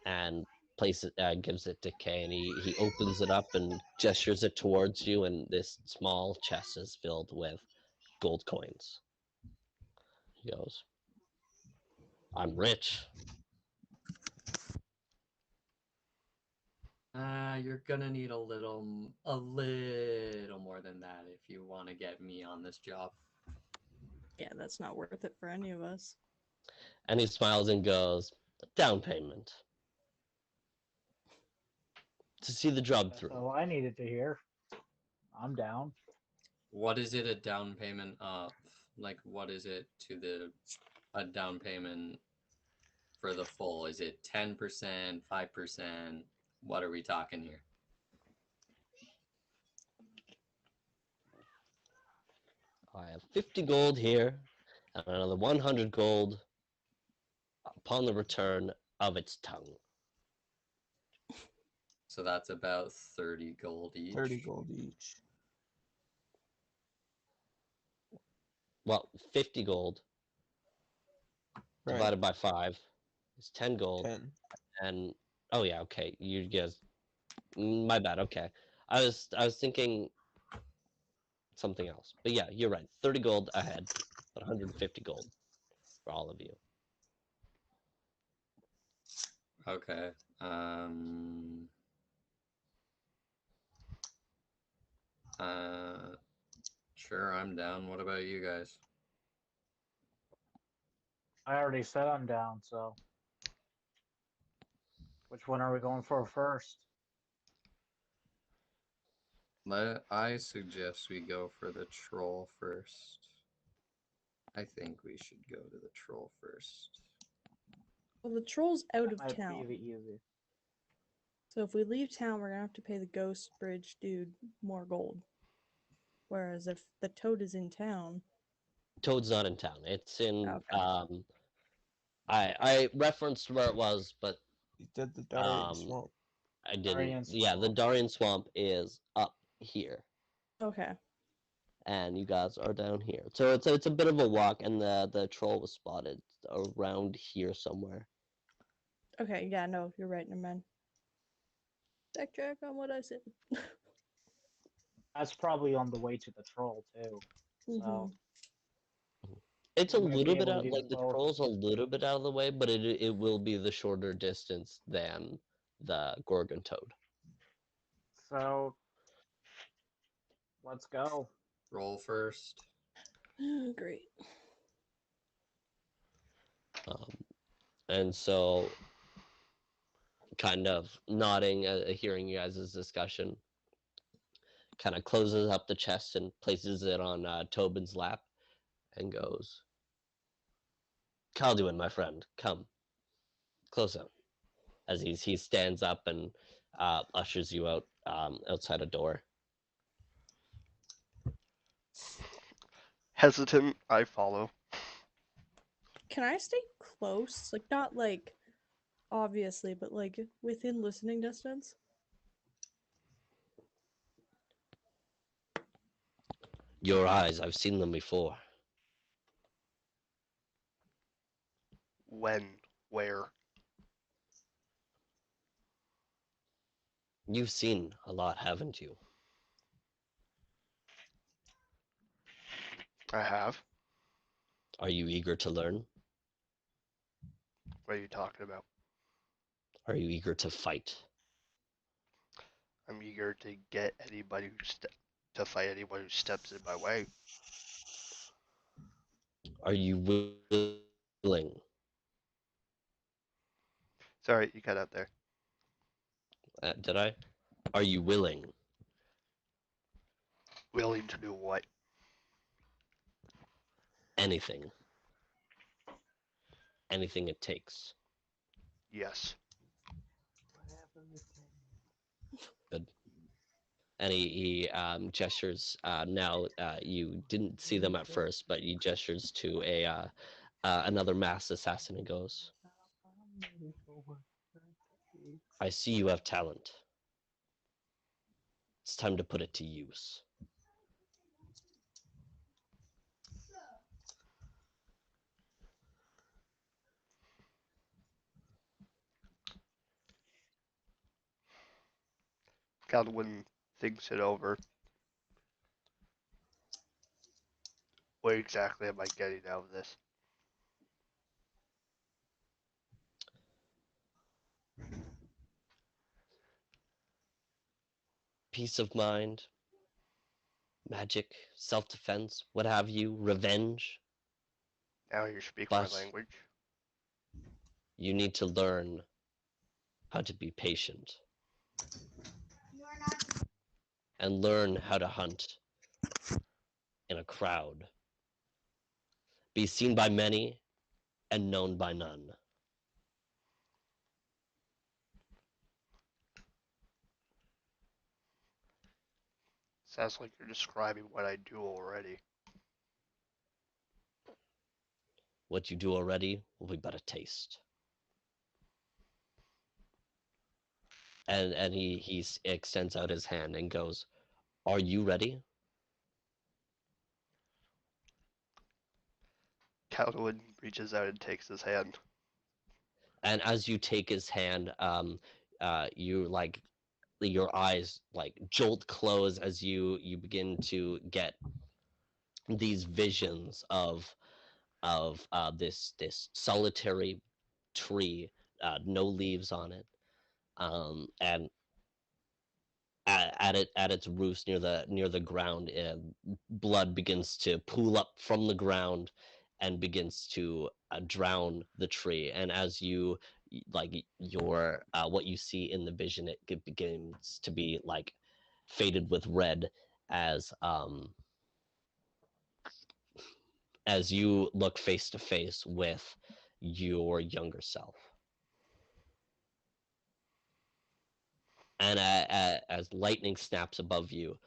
and gives it to Kay, and he opens it up and gestures it towards you, and this small chest is filled with gold coins. He goes, "I'm rich." You're gonna need a little more than that if you want to get me on this job. Yeah, that's not worth it for any of us. And he smiles and goes, "Down payment to see the job That's through." all I needed to hear. I'm down. What is it a down payment of? Like, what is it to a down payment for the full? Is it 10%, 5%? What are we talking here? I have 50 gold here, and another 100 gold upon the return of its tongue. So that's about 30 gold each. 30 gold each. Well, 50 gold Right. divided by 5 is 10 gold. 10. And oh yeah, okay. You guys, my bad. Okay, I was thinking something else. But yeah, you're right. 30 gold ahead, but 150 gold for all of you. Okay. Sure, I'm down. What about you guys? I already said I'm down, so. Which one are we going for first? I suggest we go for the troll first. I think we should go to the troll first. Well, the troll's out That of might town. be the easiest. So if we leave town, we're gonna have to pay the ghost bridge dude more gold. Whereas if the toad is in town, Toad's not in town. It's in okay. I referenced where it was, but You did the Darien Swamp. I didn't. Darien Yeah, the Swamp. Darien Swamp is up here, Okay. and you guys are down here. So it's a bit of a walk, and the troll was spotted around here somewhere. Okay, yeah, no, you're right, never mind. Backtrack on what I said. That's probably on the way to the troll too. Mm-hmm. So It's we a might be little bit able to out, do like the both. troll's a little bit out of the way, but it will be the shorter distance than the Gorgon Toad. So let's go. Roll first. Great. Um, and so, kind of nodding, hearing you guys' discussion, kind of closes up the chest and places it on Tobin's lap and goes, Calduin, my friend, come, close up. As he stands up and ushers you out outside a door. Hesitant, I follow. Can I stay close? Like, not like obviously, but like within listening distance? Your eyes, I've seen them before. When? Where? You've seen a lot, haven't you? I have. Are you eager to learn? What are you talking about? Are you eager to fight? I'm eager to get anybody to fight anyone who steps in my way. Are you willing? Sorry, you cut out there. Did I? Are you willing? Willing to do what? Anything. Anything it takes. Yes. Good. And he gestures. Now you didn't see them at first, but he gestures to another masked assassin and goes, I see you have talent. It's time to put it to use. Godwin thinks it over. What exactly am I getting out of this? Peace of mind, magic, self-defense, what have you, revenge. Now you speak my But language. you need to learn how to be patient and learn how to hunt in a crowd. Be seen by many and known by none. Sounds like you're describing what I do already. What you do already will be but a taste. And he extends out his hand and goes, are you ready? Godwin reaches out and takes his hand. And as you take his hand, you like your eyes like jolt close as you begin to get these visions of this solitary tree, no leaves on it, and at its roots near the ground, blood begins to pool up from the ground and begins to drown the tree. And as you like your what you see in the vision, it begins to be like faded with red as um as you look face to face with your younger self. And as lightning snaps above you,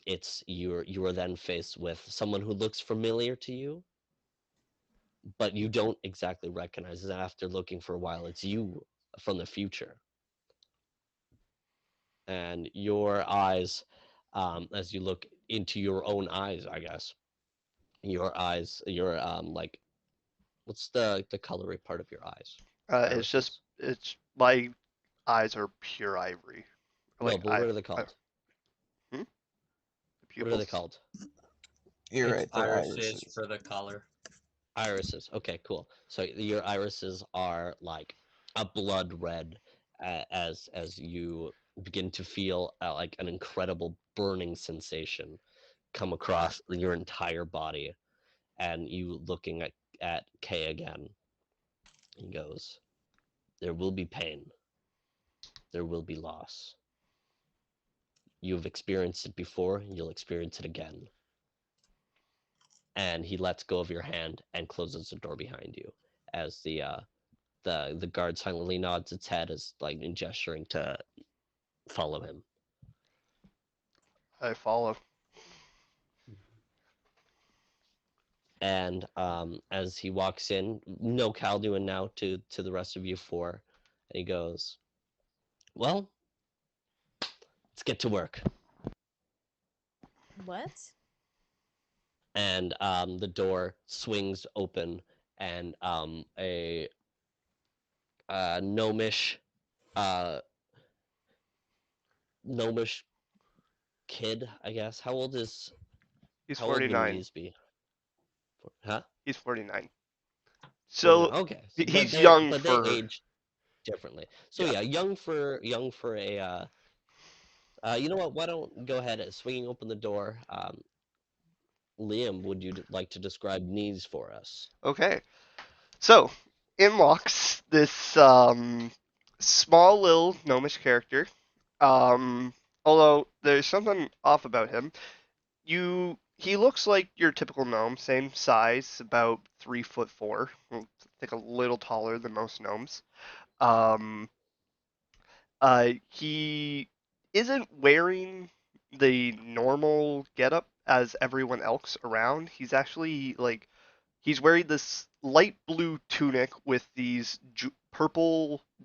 it's you are then faced with someone who looks familiar to you, but you don't exactly recognize it. After looking for a while, it's you from the future. And your eyes, as you look into your own eyes, I guess your eyes, your like, what's the colory part of your eyes? Irises? It's my eyes are pure ivory. No, Like but what are they called? hmm? What are they pupils. called? You're It's right. They're Irises irises. for the color. Irises. Okay, cool. So your irises are like a blood red, as you begin to feel like an incredible burning sensation come across your entire body, and you looking at Kay again. He goes, "There will be pain. There will be loss. You've experienced it before. You'll experience it again." And he lets go of your hand and closes the door behind you as the guard silently nods its head as like in gesturing to follow him. I follow. And as he walks in, no Calduin now to the rest of you four, and he goes, "Well, let's get to work." What? And the door swings open, and a gnomish uh, gnomish kid, I guess. He's How old would 49. Knees be? Huh? He's 49. 49. So Okay, but he's young they for age differently. So yeah. yeah, young for a. You know what? Why don't go ahead and swinging open the door. Liam, would you like to describe Knees for us? Okay. So in walks this small little gnomish character. Although there's something off about him. He looks like your typical gnome, same size, about 3'4". I think a little taller than most gnomes. Um, he isn't wearing the normal getup as everyone else around. He's actually like he's wearing this light blue tunic with these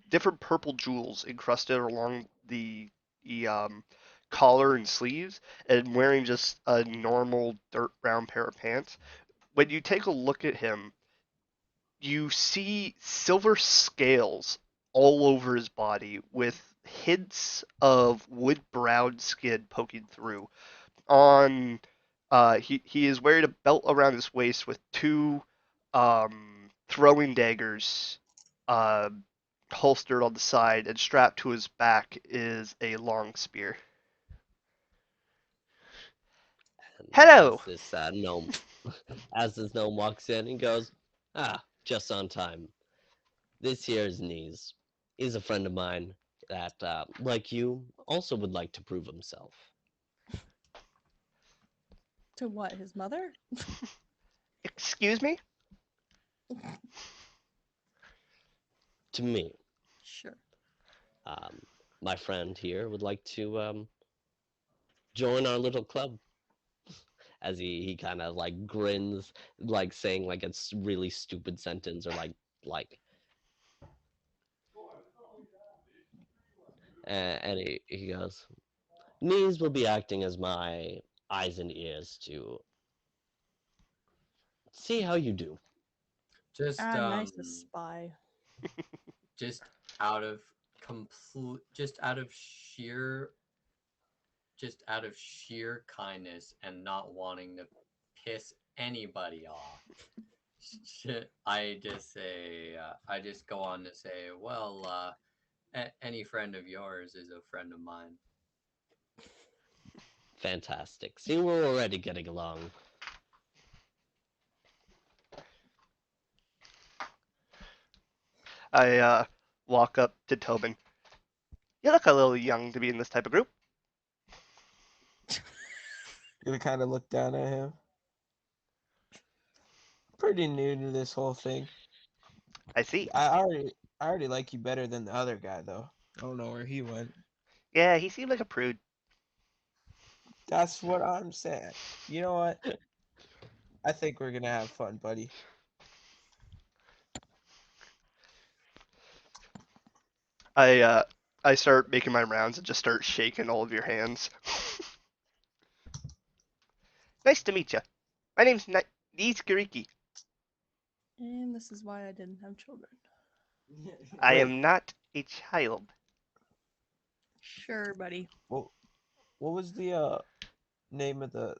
different purple jewels encrusted along the collar and sleeves, and wearing just a normal dirt brown pair of pants. When you take a look at him, you see silver scales all over his body with hints of wood brown skin poking through. He is wearing a belt around his waist with two throwing daggers uh, holstered on the side, and strapped to his back is a long spear. And Hello. as this gnome walks in, he goes, "Ah, just on time. This here's Knees. He's a friend of mine that, like you, also would like to prove himself To what? His mother? Excuse me? to me. Sure. Um, my friend here would like to join our little club." As he kind of like grins, like saying like a really stupid sentence or like and he goes, "Knees will be acting as my eyes and ears to see how you do." Just Ah, nice to spy. just out of complete just out of sheer kindness and not wanting to piss anybody off. I just go on to say, well, any friend of yours is a friend of mine. Fantastic. See, we're already getting along. I walk up to Tobin. You look a little young to be in this type of group. Gonna kind of look down at him. Pretty new to this whole thing. I see. I already like you better than the other guy though. I don't know where he went. Yeah, he seemed like a prude. That's what I'm saying. You know what? I think we're gonna have fun, buddy. I I start making my rounds and just start shaking all of your hands. Nice to meet you. My name's Niz Gariki. And this is why I didn't have children. I Wait, am not a child. Sure, buddy. what was the name of the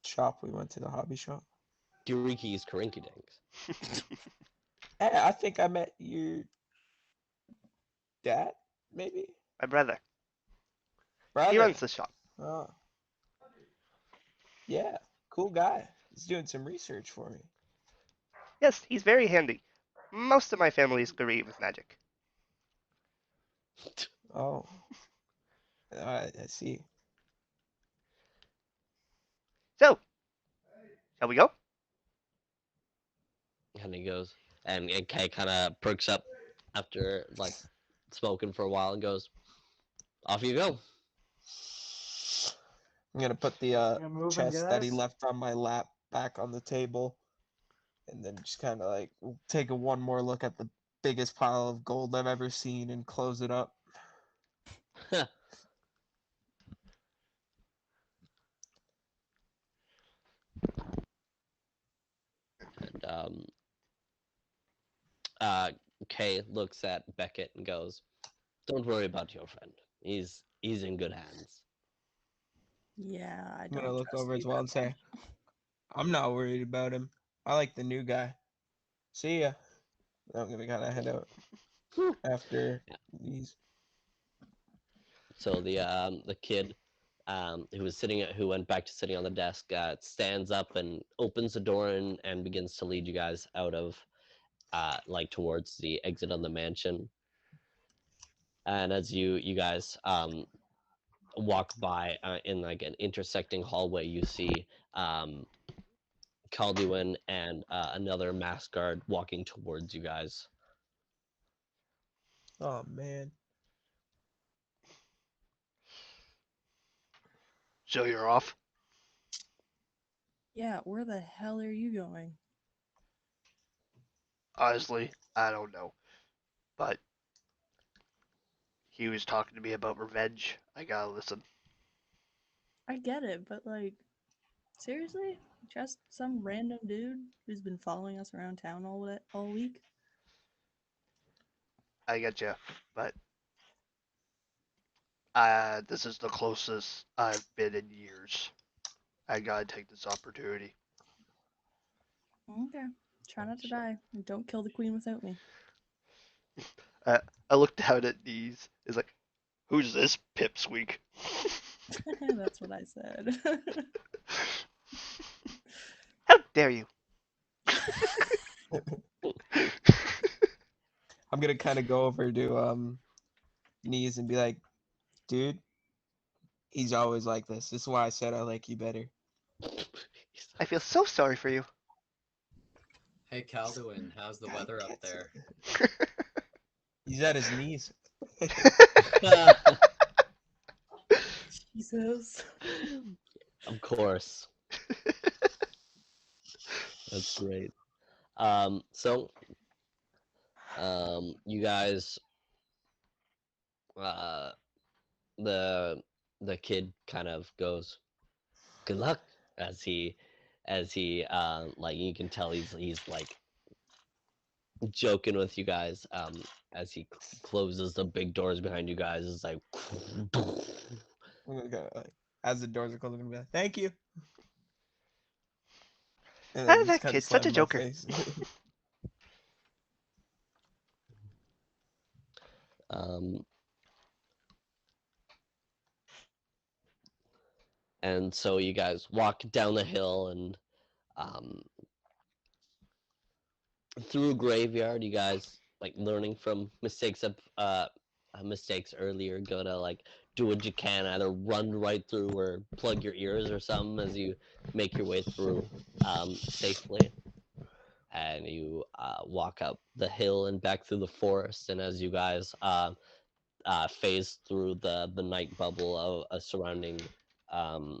shop we went to, the hobby shop? Duriki's Karinky Dinks. Hey, I think I met your dad, maybe? My brother. He Brother. runs the shop. Oh, yeah. Cool guy. He's doing some research for me. Yes, he's very handy. Most of my family is great with magic. Oh, I see. So, shall we go? And he goes, and Kay kind of perks up after like smoking for a while and goes, "Off you go." I'm gonna put the You gonna move and chest get that he us? left on my lap back on the table, and then just kind of like take a one more look at the biggest pile of gold I've ever seen and close it up. And Kay looks at Beckett and goes, "Don't worry about your friend. He's in good hands." Yeah, I I'm gonna don't look trust over you as well that and say, much. I'm not worried about him. I like the new guy. See ya. I'm gonna kind of head out after these. So the kid who went back to sitting on the desk stands up and opens the door and begins to lead you guys out of like towards the exit of the mansion. And as you guys walk by in like an intersecting hallway, you see Calduin and another masked guard walking towards you guys. Oh man. So you're off? Yeah, where the hell are you going? Honestly, I don't know. But he was talking to me about revenge. I gotta listen. I get it, but like, seriously? Just some random dude who's been following us around town all week? I get you. But this is the closest I've been in years. I gotta take this opportunity. Okay. Try not to die. And don't kill the queen without me. Uh, I looked down at these. It's like, who's this pipsqueak? That's what I said. How dare you? I'm gonna kind of go over to knees and be like, dude, he's always like this. This is why I said I like you better. I feel so sorry for you. Hey, Calduin, how's the Guy weather up gets there? it. He's at his knees. Jesus. Of course, that's great. So you guys, uh, the kid kind of goes, "Good luck," as he like you can tell he's like joking with you guys as he closes the big doors behind you guys. It's like I'm gonna go, like, as the doors are closing, I'm gonna be like, thank you. And then just That kind of kid's such a slam my joker. face. um and so you guys walk down the hill and um through a graveyard. You guys like learning from mistakes earlier, gonna like do what you can, either run right through or plug your ears or something as you make your way through safely. And you walk up the hill and back through the forest. And as you guys phase through the night bubble of surrounding um,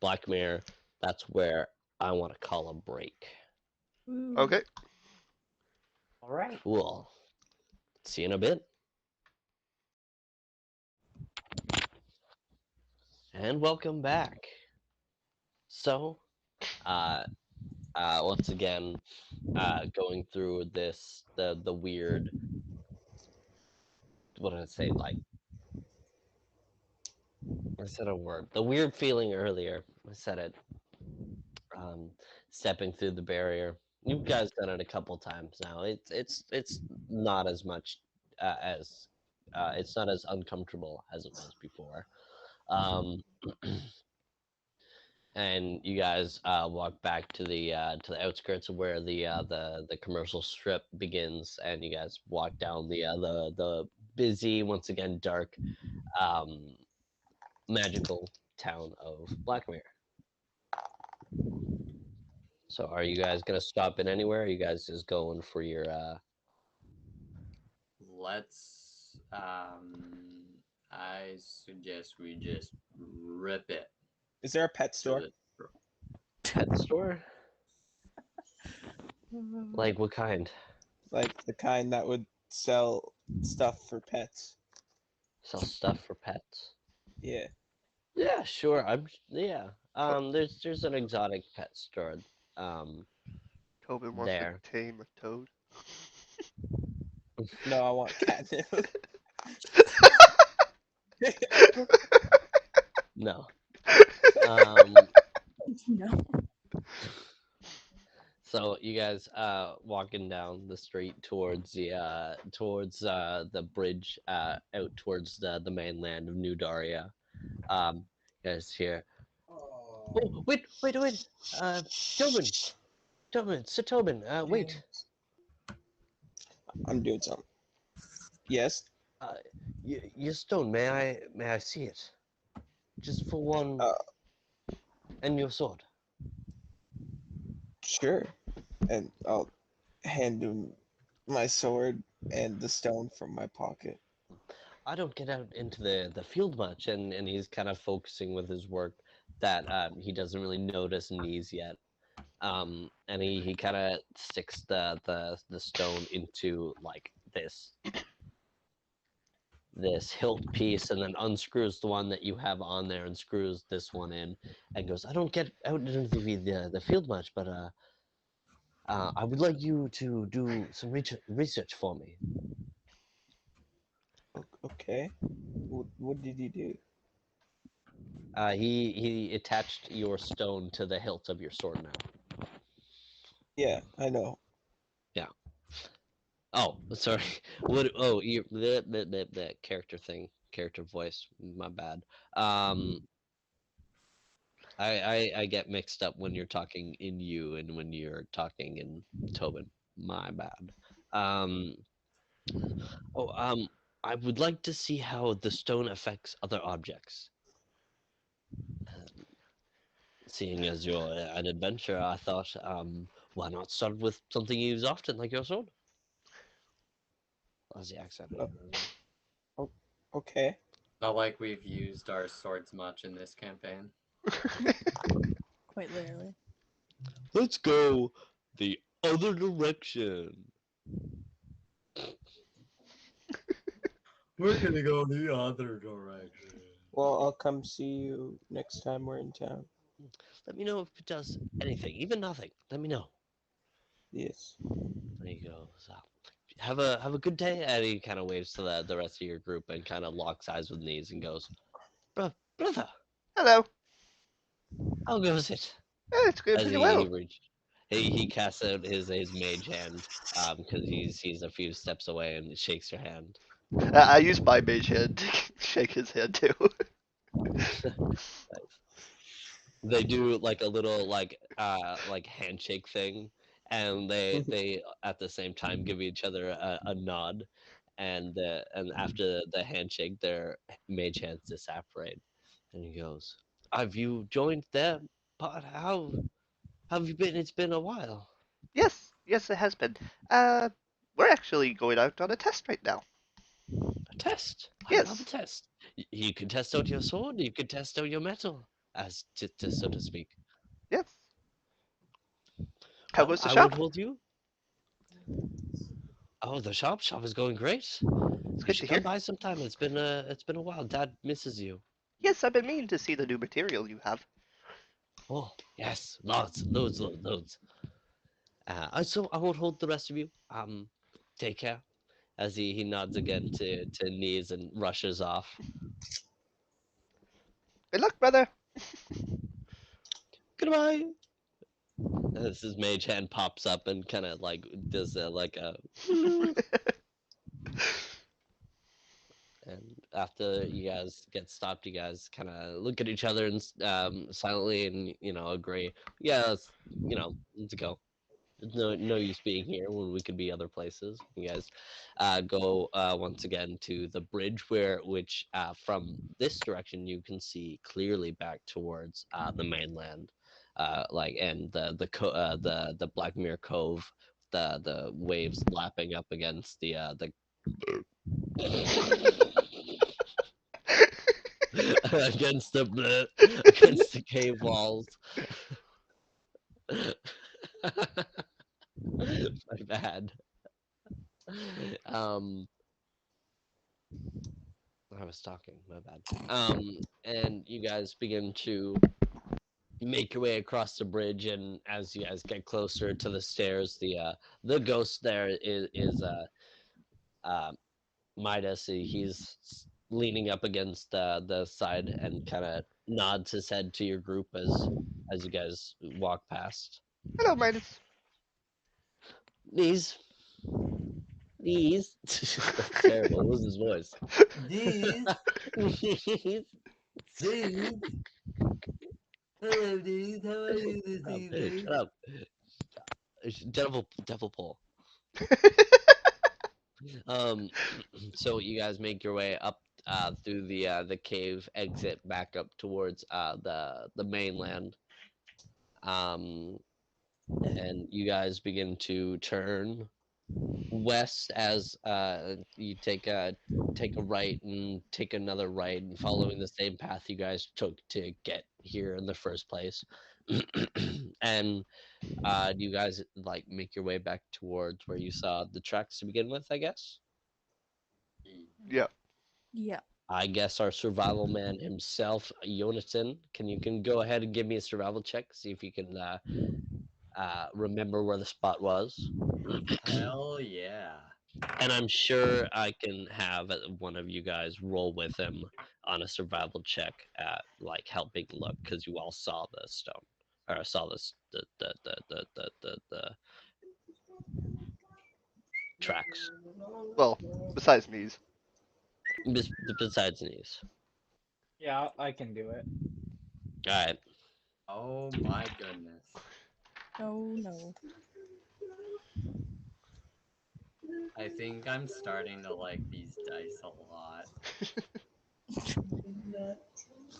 Black Mirror, that's where I want to call a break. Ooh. Okay. All right. Cool. See you in a bit. And welcome back. So, uh, once again, going through the weird, what did I say, like I said a word. The weird feeling earlier. I said it. Um, Stepping through the barrier. You guys done it a couple times now. It's not as much as it's not as uncomfortable as it was before. Um, and you guys walk back to the outskirts of where the commercial strip begins, and you guys walk down the busy, once again dark, um, magical town of Blackmere. So, are you guys gonna stop in anywhere? Are you guys just going for your Let's. I suggest we just rip it Is there a pet to store? the. pet store? Like what kind? Like the kind that would sell stuff for pets? Sell stuff for pets? Yeah. Yeah, sure. Yeah. There's an exotic pet store. Um, Tobin wants to there. tame a toad. No, I want catnip. No. Um, No. so you guys walking down the street towards the bridge out towards the mainland of New Daria. You guys hear, oh, wait. Uh, Tobin, Sir Tobin, wait. I'm doing something. Yes. Uh, your stone, may I see it? Just for one, Uh, and your sword. sure. And I'll hand him my sword and the stone from my pocket. I don't get out into the field much, and he's kind of focusing with his work that he doesn't really notice knees yet. And he kind of sticks the stone into like this hilt piece, and then unscrews the one that you have on there and screws this one in, and goes, I don't get out into the field much, but I would like you to do some research for me. Okay. What did you do? He attached your stone to the hilt of your sword now. Yeah, I know. Yeah. Oh, sorry. What? Oh, the character thing, character voice. My bad. Um, I get mixed up when you're talking in you and when you're talking in Tobin. My bad. Um. Oh. I would like to see how the stone affects other objects. Seeing as you're an adventurer, I thought, why not start with something you use often, like your sword? How's the accent? Uh, o- okay. Not like we've used our swords much in this campaign. Quite literally. Let's go the other direction. We're gonna go the other direction. Well, I'll come see you next time we're in town. Let me know if it does anything, even nothing. Let me know. Yes. There you go. So, have a good day. And he kind of waves to the rest of your group and kind of locks eyes with knees and goes, brother, Hello. how goes it? It's going As pretty he well. reach, he casts out his mage hand, because he's a few steps away and shakes your hand. I use my mage hand to shake his hand too. They do like a little like handshake thing, and they at the same time give each other a nod, and after the handshake their mage hands separate, and he goes, have you joined their part? How have you been? It's been a while. Yes, it has been. Uh, we're actually going out on a test right now. A test. I love a Yes, test. You can test out your sword, you can test out your metal, as to so to speak. yes. How Well, goes the I won't shop? hold you. Oh, the shop is going great. It's You good to should come hear. by sometime. It's been a while. Dad misses you. Yes, I've been meaning to see the new material you have. Oh, yes, loads. So I won't hold the rest of you. Take care. As he nods again to knees and rushes off. Good luck, brother. Goodbye. As his mage hand pops up and kind of like does like a. And after you guys get stopped, you guys kind of look at each other and silently and agree. Yeah, let's go. There's no use being here when we could be other places. You guys go once again to the bridge which from this direction you can see clearly back towards the mainland, and the Blackmere Cove, the waves lapping up against the against against the cave walls. My bad. Um, I was talking. My bad. And you guys begin to make your way across the bridge, and as you guys get closer to the stairs, the ghost there is uh Midas. He's leaning up against the side and kind of nods his head to your group as you guys walk past. Hello, Midas. These, that's terrible. What was his voice? These, These. dude. Hello, dude. How are you this evening? Shut up. Devil Pole. So you guys make your way up through the cave exit back up towards the mainland. And you guys begin to turn west as you take a right and take another right, and following the same path you guys took to get here in the first place. And you guys like make your way back towards where you saw the tracks to begin with, I guess. Yeah. Yeah. I guess our survival man himself, Jonathan, can go ahead and give me a survival check, see if you can remember where the spot was. Hell yeah. And I'm sure I can have one of you guys roll with him on a survival check, like helping look, because you all saw the stone, or saw this the tracks. Well, besides me's. Besides these. Yeah, I can do it. All right. Oh my goodness. Oh no. I think I'm starting to like these dice a lot.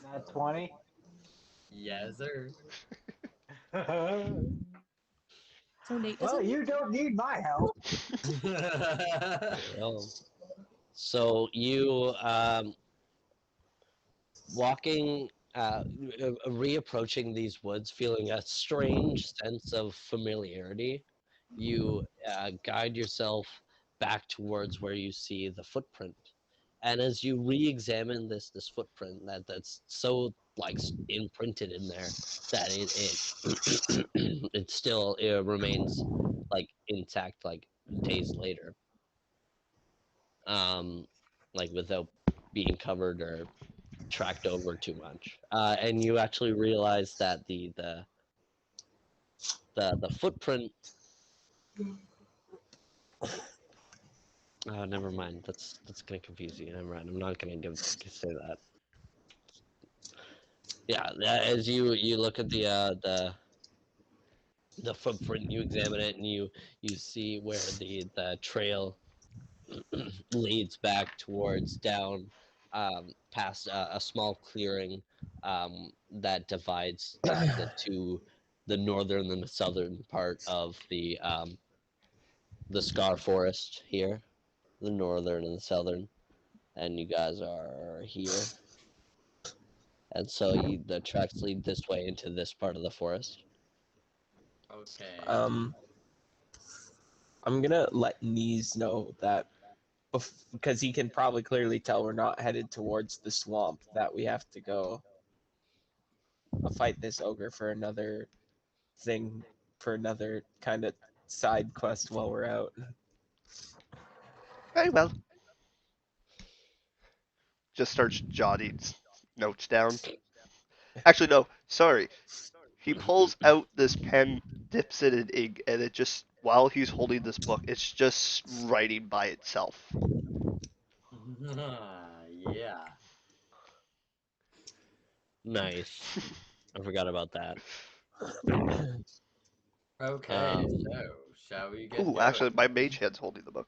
Nat 20. Yes, sir. So Nate Well, doesn't. you don't need my help. Well, so you walking, reapproaching these woods, feeling a strange sense of familiarity. You guide yourself back towards where you see the footprint, and as you re-examine this footprint that's so like imprinted in there that it still remains like intact like days later, um like without being covered or tracked over too much. And you actually realize that the footprint. Oh, never mind. That's gonna confuse you. Never mind. I'm not gonna say that. Yeah, as you look at the footprint, you examine it, and you see where the trail leads back towards down, past a small clearing, that divides the northern and the southern part of the Scar Forest here, the northern and the southern, and you guys are here, and so the tracks lead this way into this part of the forest. Okay. I'm gonna let Nees know that because he can probably clearly tell we're not headed towards the swamp, that we have to go fight this ogre for another thing, for another kind of side quest while we're out. Very well. Just starts jotting notes down. Actually, no. Sorry. He pulls out this pen, dips it in ink, and it just while he's holding this book, it's just writing by itself. Yeah. Nice. I forgot about that. Okay, Um, so shall we get Ooh, going? actually, my mage hand's holding the book.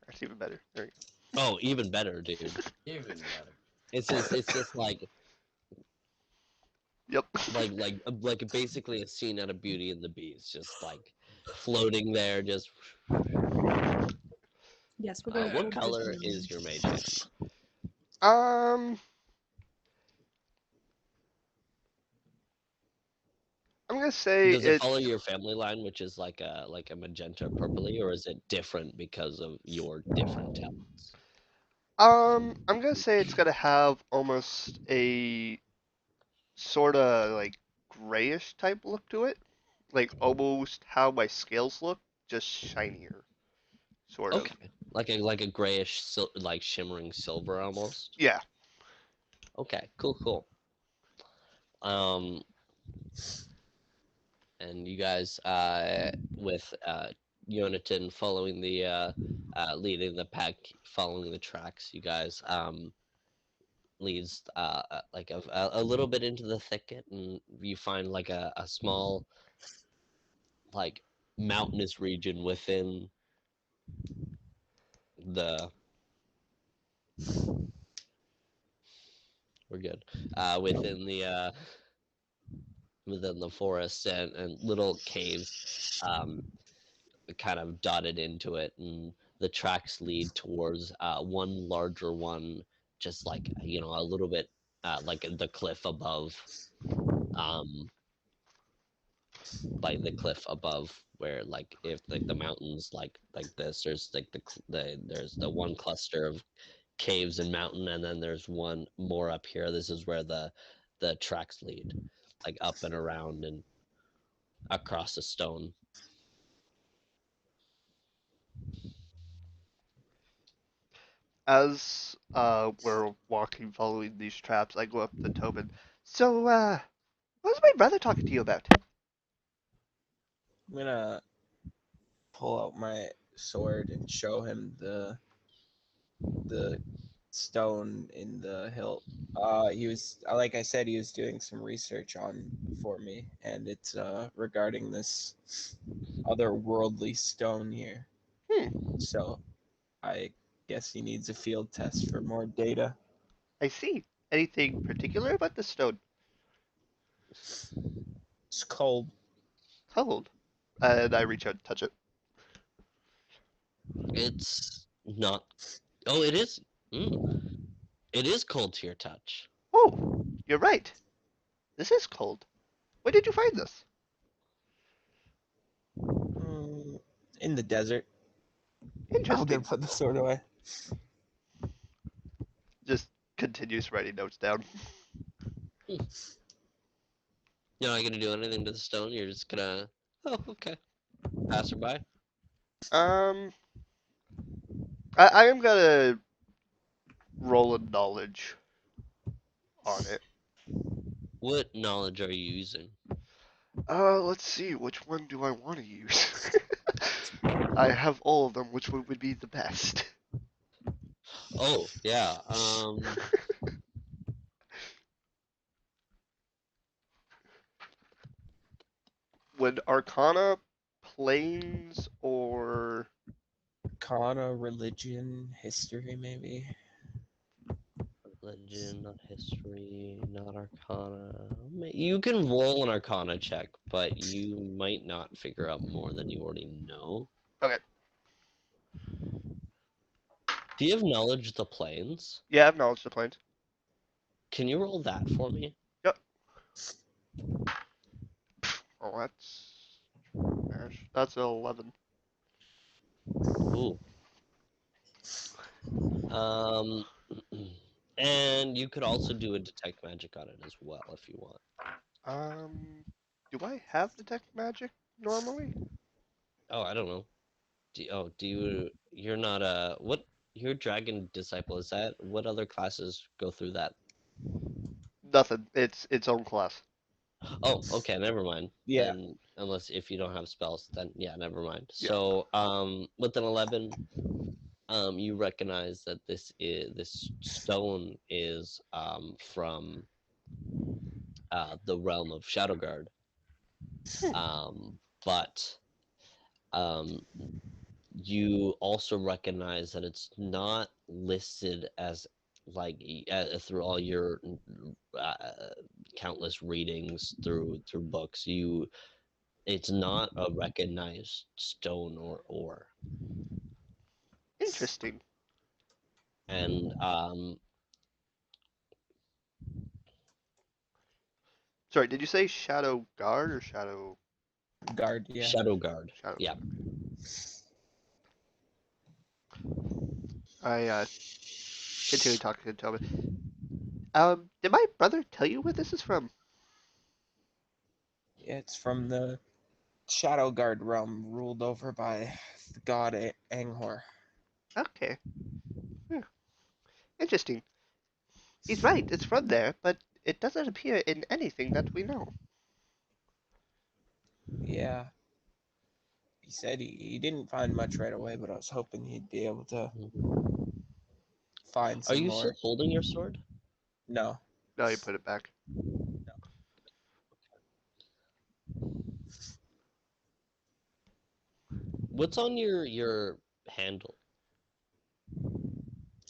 That's even better. There you oh, even better, dude. Even better. It's just go. like basically a scene out of Beauty and the Beast, just like floating there. Just Yes, we're going what full color Disney. is your mage hand? Yep. I'm gonna say Does it it's. follow your family line, which is like a magenta purpley, or is it different because of your different talents? I'm gonna say it's gonna have almost a sort of like grayish type look to it, like almost how my scales look, just shinier, sort of. Okay, like a grayish, like shimmering silver almost. Yeah. Okay, cool. Um, and you guys, with Yonatan following leading the pack, following the tracks, you guys leads like a little bit into the thicket, and you find like a small like mountainous region within the we're good within the forest, and little caves um, kind of dotted into it, and the tracks lead towards one larger one, just like a little bit like the cliff above, um, like the cliff above where like if like the mountains like this, there's like there's the one cluster of caves and mountain, and then there's one more up here. This is where the tracks lead, like up and around and across a stone. As we're walking following these traps, I go up to Tobin. So, what was my brother talking to you about? I'm gonna pull out my sword and show him the stone in the hilt. He was, like I said, he was doing some research on for me, and it's regarding this otherworldly stone here. Hmm, So I guess he needs a field test for more data. I see. Anything particular about the stone? It's cold. Cold. And I reach out and touch it. It's not. Oh, it is. Mm, it is cold to your touch. Oh, you're right. This is cold. Where did you find this? Mm, in the desert. I'm gonna Interesting. put the sword away. Just continues writing notes down. Hmm. You're not gonna do anything to the stone. You're just gonna. Oh, okay. Passerby. Um, I am gonna roll a knowledge on it. What knowledge are you using? Let's see, which one do I want to use? I have all of them. Which one would be the best? Oh, yeah. Would Arcana, Planes, or Kana, religion, history, maybe. Religion, not history, not arcana. You can roll an arcana check, but you might not figure out more than you already know. okay? Do you have knowledge of the planes? Yeah, I have knowledge of planes. Can you roll that for me? Yep. Oh, that's an 11. Ooh. Um, and you could also do a detect magic on it as well if you want. Do I have detect magic normally? Oh, I don't know. Do you? You're not a what? You're a dragon disciple. Is that what other classes go through that? Nothing. It's its own class. Oh, okay, never mind. Yeah. Then unless if you don't have spells, then yeah, never mind. Yeah. So with an 11, you recognize that this stone is from the realm of Shadowguard. But um, you also recognize that it's not listed as like through all your uh, countless readings through books. It's not a recognized stone or ore, Interesting. and Sorry, did you say Shadow Guard or Shadow Guard, yeah. Shadowguard. Shadow Yeah. Guard? I continue talking to Tobin. Did my brother tell you where this is from? Yeah, it's from the Shadow Guard realm ruled over by the god Anghor. Okay. Hmm. Interesting. He's right. It's from there, but it doesn't appear in anything that we know. Yeah. He said he didn't find much right away, but I was hoping he'd be able to find Are some you still more. holding your sword? No. No, you put it back. What's on your handle?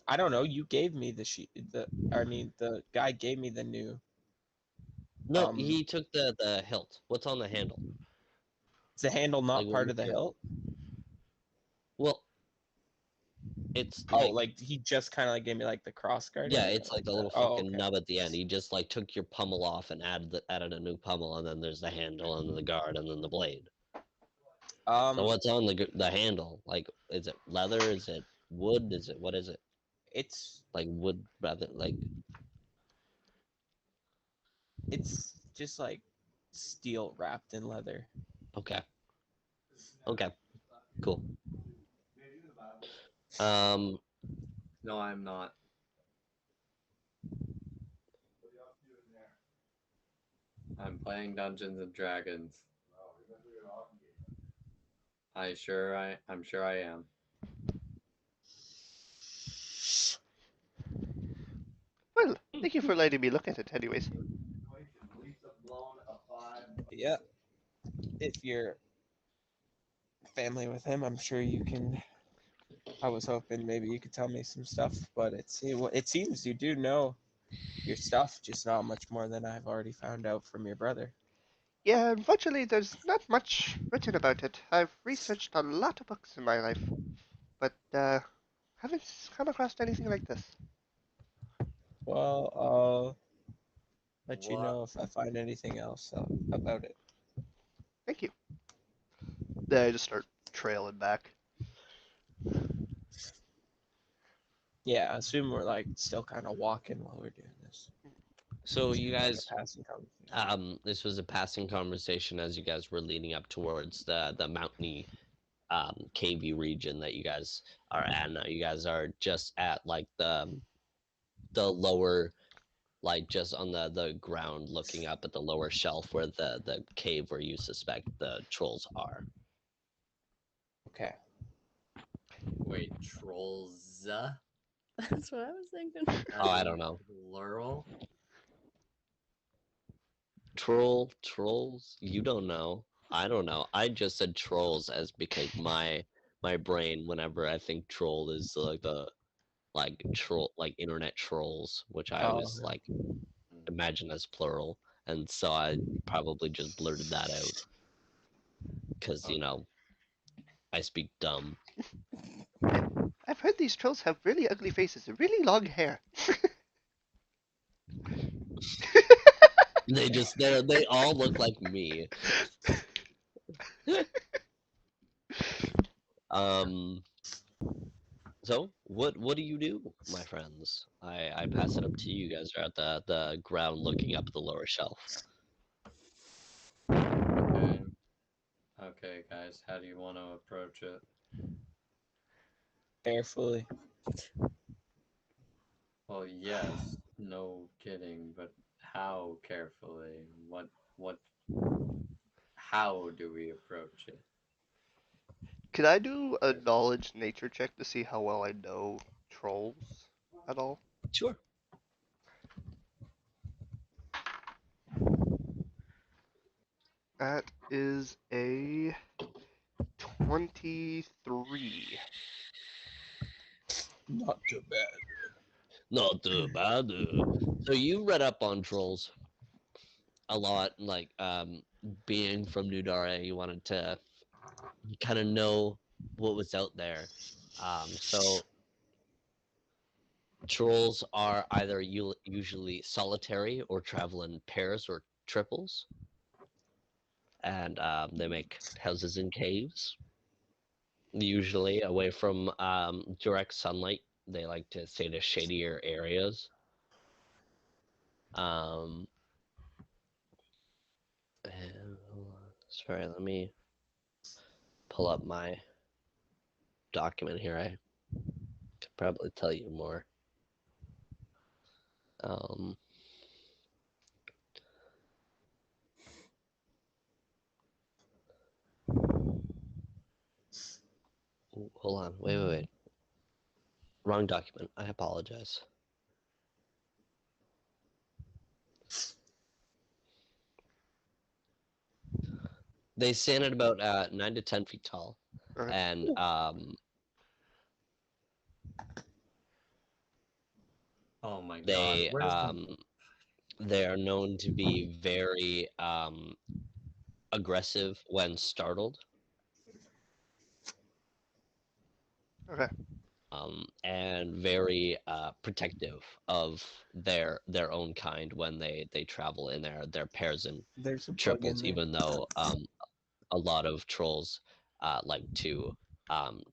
I don't know. You gave me the sheet. The guy gave me the new. No, he took the hilt. What's on the handle? Is the handle Like not what part of the material? hilt? Well, it's Oh, like like he just kind of like gave me like the cross guard in yeah, it, it's like the the. little Oh, fucking okay. nub at the end. He just like took your pummel off and added a new pummel, and then there's the handle and then the guard and then the blade. So what's on the handle? Like, is it leather? Is it wood? Is it what is it? It's Like wood rather like it's just like steel wrapped in leather. okay. Okay. Cool. Um No, I'm not. I'm playing Dungeons and Dragons. I'm sure I am. Well, thank you for letting me look at it, anyways. Yeah. If you're family with him, I'm sure you can. I was hoping maybe you could tell me some stuff, but it seems you do know your stuff, just not much more than I've already found out from your brother. Yeah, unfortunately, there's not much written about it. I've researched a lot of books in my life, but haven't come across anything like this. Well, I'll let you What? know if I find anything else about it. Thank you. Then I just start trailing back. Yeah, I assume we're like still kind of walking while we're doing this. so you Like guys a passing conversation. this was a passing conversation as you guys were leading up towards the mountainy cavey region that you guys are at now. You guys are just at like the lower like just on the ground looking up at the lower shelf where the cave where you suspect the trolls are. Okay. Wait, trolls? That's what I was thinking. Oh, I don't know. Plural? Trolls? You don't know. I don't know. I just said trolls as because my brain whenever I think troll is like the like troll like internet trolls, which I Oh, always like imagine as plural, and so I probably just blurted that out because you know I speak dumb. I've heard these trolls have really ugly faces and really long hair. They all look like me. Um. So what do you do, my friends? I pass it up to you. You guys are at the ground looking up at the lower shelf. Okay. Okay, guys, how do you want to approach it? carefully. Well, yes, no kidding, but how carefully? What how do we approach it? Could I do a knowledge nature check to see how well I know trolls at all? Sure. That is a 23. Not too bad. Not too bad. So you read up on trolls a lot, like being from New Dara, you wanted to kind of know what was out there. So trolls are either usually solitary or travel in pairs or triples, and they make houses in caves, usually away from direct sunlight. They like to stay to shadier areas. Um, and, hold on. Sorry, let me pull up my document here. I could probably tell you more. Um, hold on. Wait. Wrong document. I apologize. They stand at about 9 to 10 feet tall, Okay. and Oh my god, they where's the they are known to be very aggressive when startled, Okay. and very protective of their own kind when they travel in their pairs and There's a bug in triples. there. Even though a lot of trolls like to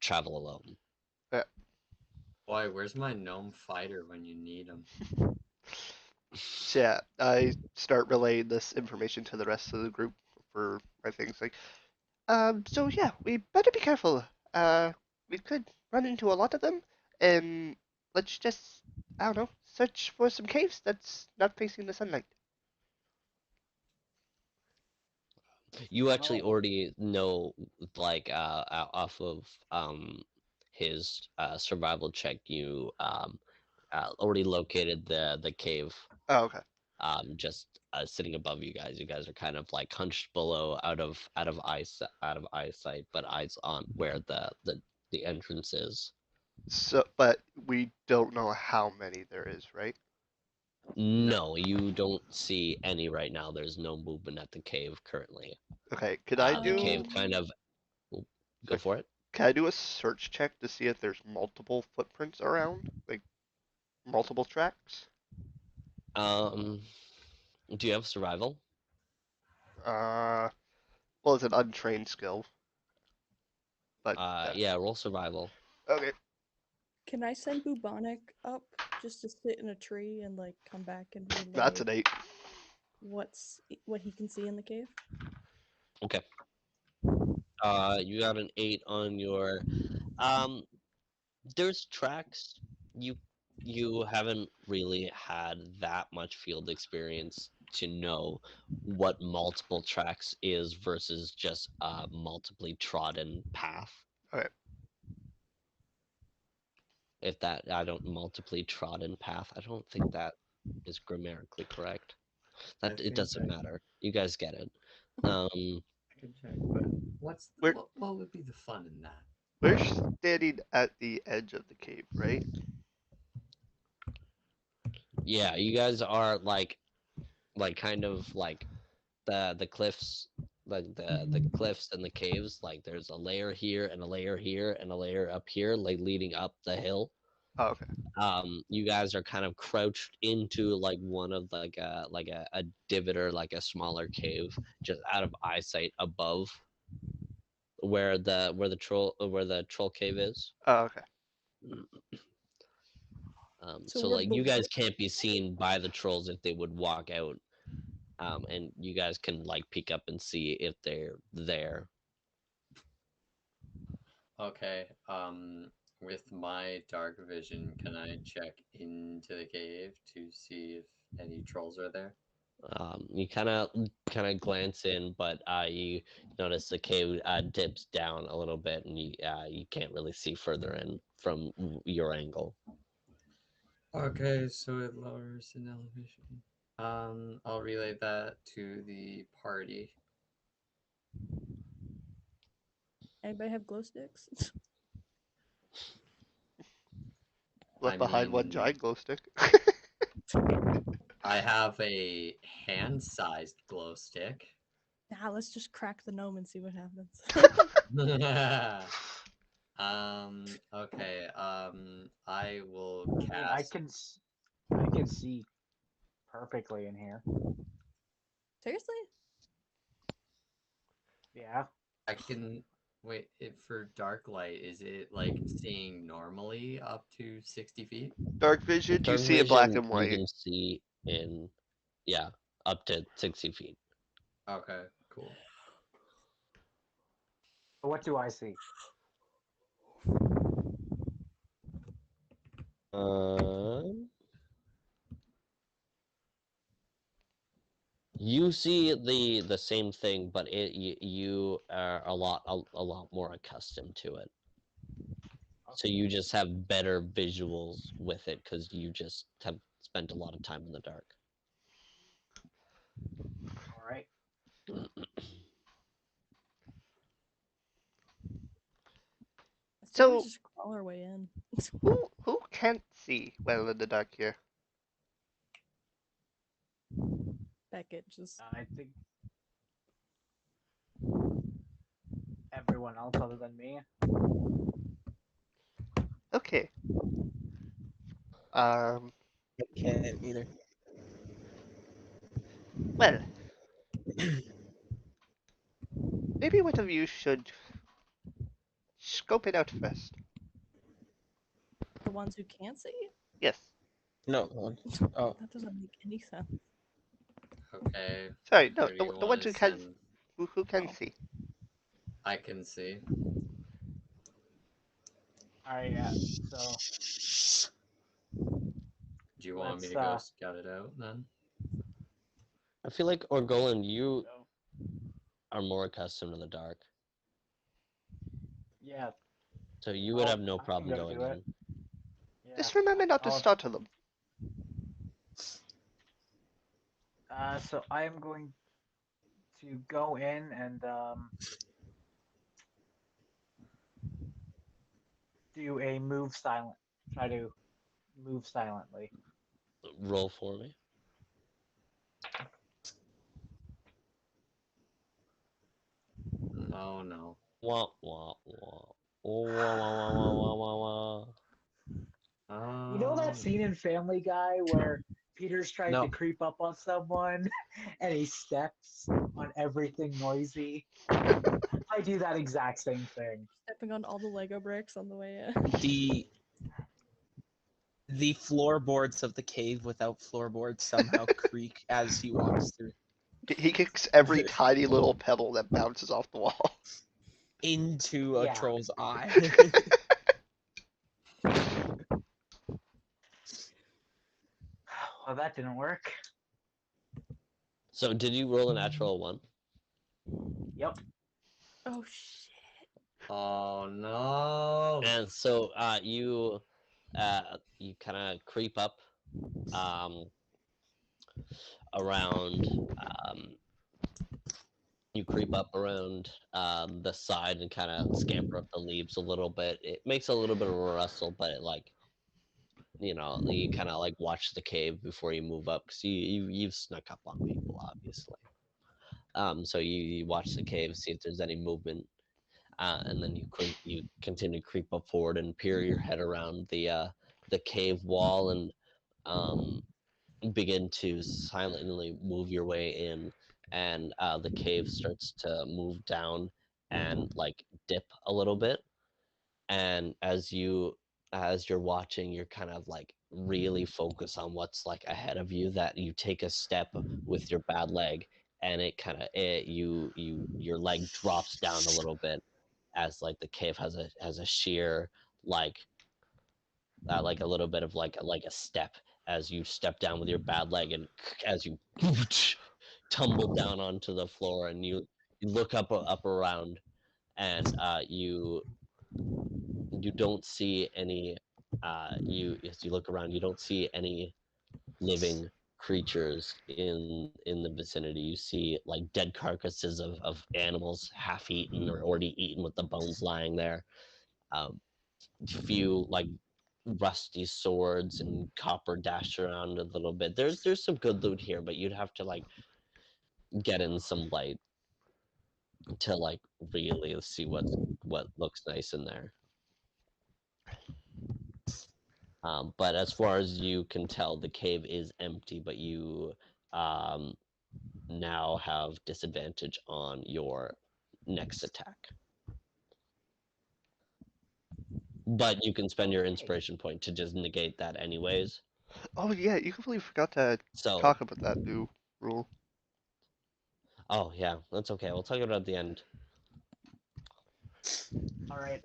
travel alone. Yeah. boy? Where's my gnome fighter when you need him? So yeah, I start relaying this information to the rest of the group for my things like, so yeah, we better be careful. We could run into a lot of them, and let's just, I don't know, search for some caves that's not facing the sunlight. You actually Oh, already know, like, off of his survival check, you already located the cave Oh, okay. just sitting above you guys. You guys are kind of like hunched below, out of eyesight, but eyes on where the entrance is. So, but we don't know how many there is, right? no. No, you don't see any right now. There's no movement at the cave currently. Okay, could I The cave do, kind of go sorry, for it. can I do a search check to see if there's multiple footprints around, like multiple tracks? Um, do you have survival? Uh, well, it's an untrained skill, but Yeah, roll survival. okay, Can I send Bubonic up just to sit in a tree and like come back and that's relay an 8. what he can see in the cave? Okay. You got an 8 on your. Um, there's tracks. You you haven't really had that much field experience to know what multiple tracks is versus just a multiply trodden path. Okay, If that I don't multiply trodden path, I don't think that is grammatically correct. I That it think doesn't matter. You guys get it. I can check, but we're what would be the fun in that? we're standing at the edge of the cave, right? Yeah, you guys are like kind of like the cliffs, like the cliffs and the caves, like there's a layer here and a layer here and a layer up here, like leading up the hill. Oh, okay. You guys are kind of crouched into like one of like a divot or like a smaller cave just out of eyesight above where the troll cave is. Oh, okay. So So we're like you below. guys can't be seen by the trolls if they would walk out, and you guys can like peek up and see if they're there. Okay, with my dark vision, can I check into the cave to see if any trolls are there? You kind of glance in, but you notice the cave dips down a little bit, and you can't really see further in from your angle. Okay, so it lowers in elevation. I'll relay that to the party. Anybody have glow sticks? Left I behind one mean, giant glow stick. I have a hand-sized glow stick. Nah, let's just crack the gnome and see what happens. Okay, I will I mean, I cast. can see perfectly in here. Seriously? Yeah. I can wait. For dark light, is it like seeing normally up to 60 feet? Dark vision, you Dark see in black vision, and you white. can see in, yeah, up to 60 feet. Okay, cool. What do I see? You see the same thing, but you are a lot more accustomed to it. So you just have better visuals with it because you just have spent a lot of time in the dark. All right. I say we So, just crawl our way in. who can't see well in the dark here? Beckett just. I think everyone else other than me. Okay. I can't either. Well, maybe one of you should scope it out first. The ones who can't see? Yes. No. Oh, That doesn't make any sense. Okay. Sorry, no, Who do you the want ones to who can send? who can Oh. see. I can see. All right. Yeah. So Do you want me let's. to go scout it out then? I feel like Orgolan, you So, are more accustomed to the dark, yeah. so you would have no I can problem go going do it. in. Yeah. Just remember not to I'll- startle them. So I am going to go in and do a move silent. Try to move silently. Roll for me. Oh no. Wah wah wah. Wah wah wah wah wah wah. You know that scene in Family Guy where Peter's trying to No. creep up on someone and he steps on everything noisy? I do that exact same thing. Stepping on all the Lego bricks on the way in. The floorboards of the cave without floorboards somehow creak as he walks through He kicks every tiny little pebble that bounces off the wall. into a Yeah. troll's eye. Well, that didn't work. So did you roll a natural one? Yep. Oh shit. Oh no. And so you kind of creep up um, around the side and kind of scamper up the leaves a little bit. It makes a little bit of a rustle, but it you kind of like watch the cave before you move up because you've snuck up on people obviously. So you watch the cave, see if there's any movement, and then you continue to creep up forward and peer your head around the cave wall and um, begin to silently move your way in, and the cave starts to move down and like dip a little bit, and as you're watching, you're kind of like really focus on what's like ahead of you, that you take a step with your bad leg and it kind of your leg drops down a little bit as like the cave has a sheer like a little bit of like a step, as you step down with your bad leg, and as you tumble down onto the floor, and you look up around, and you don't see any you as you look around, you don't see any living creatures in the vicinity. You see like dead carcasses of animals, half eaten or already eaten, with the bones lying there. Um, few like rusty swords and copper dashed around a little bit. There's some good loot here, but you'd have to like get in some light to like really see what looks nice in there. But as far as you can tell, the cave is empty, but you um, now have disadvantage on your next attack. But you can spend your inspiration point to just negate that anyways. Oh yeah, you completely forgot to So, talk about that new rule. oh yeah, that's okay. We'll talk about it at the end. All right.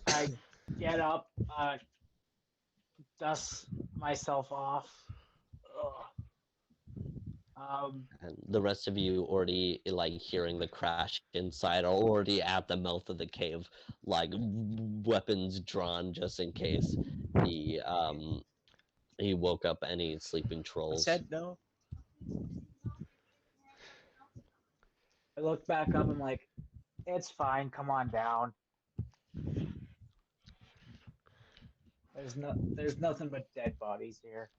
I get up, dust myself off. Ugh. And the rest of you already like hearing the crash inside are already at the mouth of the cave, like weapons drawn just in case he woke up any sleeping I trolls. said no. I look back up. I'm like, it's fine. Come on down. There's nothing but dead bodies here.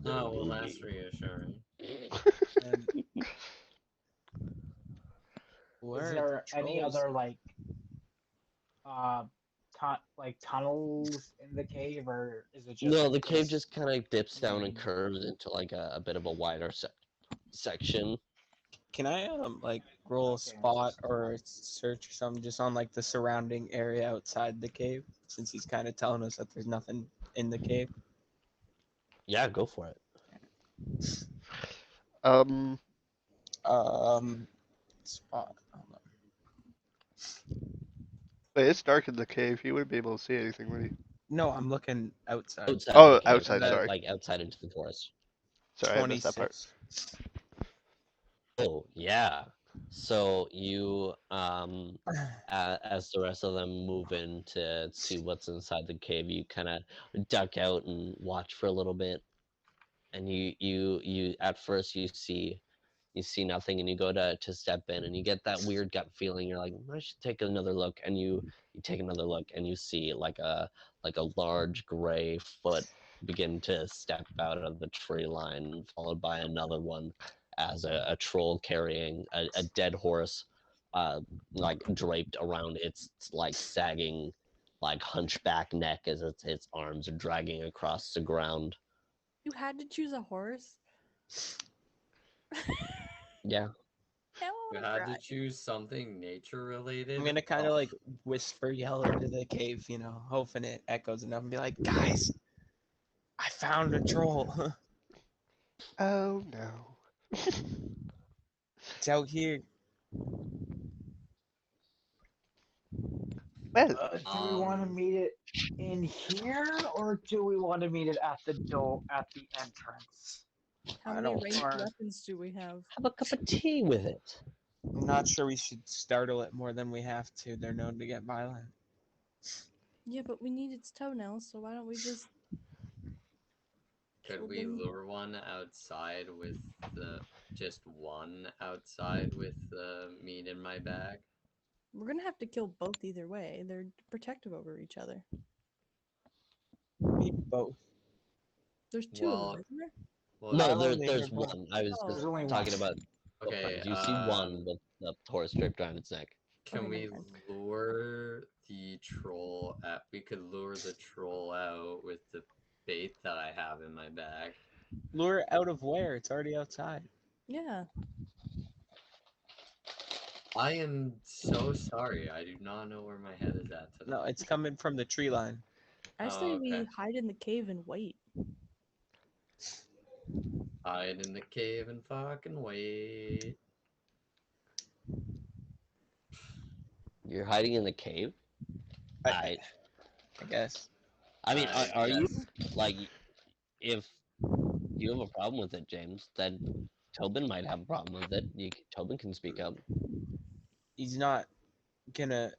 Oh, well, that's reassuring. And Is where are there the any trolls? other uh, like tunnels in the cave, or is it just No, like the cave this just kind of dips down and main? curves into like a bit of a wider section. Can I like roll a Okay, spot interesting. or a search or something just on like the surrounding area outside the cave, since he's kind of telling us that there's nothing in the cave? Yeah, go for it. Um, Spot. Hold on. but it's dark in the cave. He wouldn't be able to see anything, would he? No, I'm looking outside. Outside of Oh, the cave, outside. Sorry, like outside into the forest. sorry, I missed that part. 26. Oh yeah. So you as the rest of them move in to see what's inside the cave, you kind of duck out and watch for a little bit, and you at first you see nothing, and you go to step in, and you get that weird gut feeling. You're like, I should take another look, and you take another look, and you see like a large gray foot begin to step out of the tree line, followed by another one, as a troll carrying a dead horse, like draped around its like sagging, like hunchback neck as its arms are dragging across the ground. You had to choose a horse? Yeah. I You wanna had cry. to choose something nature related. I'm gonna kind of Oh, like whisper, yell into the cave, hoping it echoes enough, and be like, "Guys, I found a troll. Oh no. It's out here." Well, Do we want to um, meet it in here, or do we want to meet it at the door at the entrance? How I many don't. ranged Or weapons do we have? Have a cup of tea with it. I'm not sure we should startle it more than we have to. They're known to get violent. Yeah, but we need its toenails, so why don't we just could kill we them? lure one outside with the just one outside with the meat in my bag? We're gonna have to kill both either way. They're protective over each other. Maybe both. There's two of them, Well, isn't there? well, No, I only there's heard one. one. I was Oh, there's just only one. talking about both okay. times. You see one with the horse draped around its neck. Can okay, we never mind. lure the troll out? We could lure the troll out with the bait that I have in my bag. Lure it out of where? It's already outside. Yeah. I am so sorry. I do not know where my head is at today. No, it's coming from the tree line. I Oh, say okay. we hide in the cave and wait. Hide in the cave and fucking wait. You're hiding in the cave. I, I I guess. I mean, are you Yes. like, if you have a problem with it, James, then Tobin might have a problem with it. Tobin can speak up. He's not gonna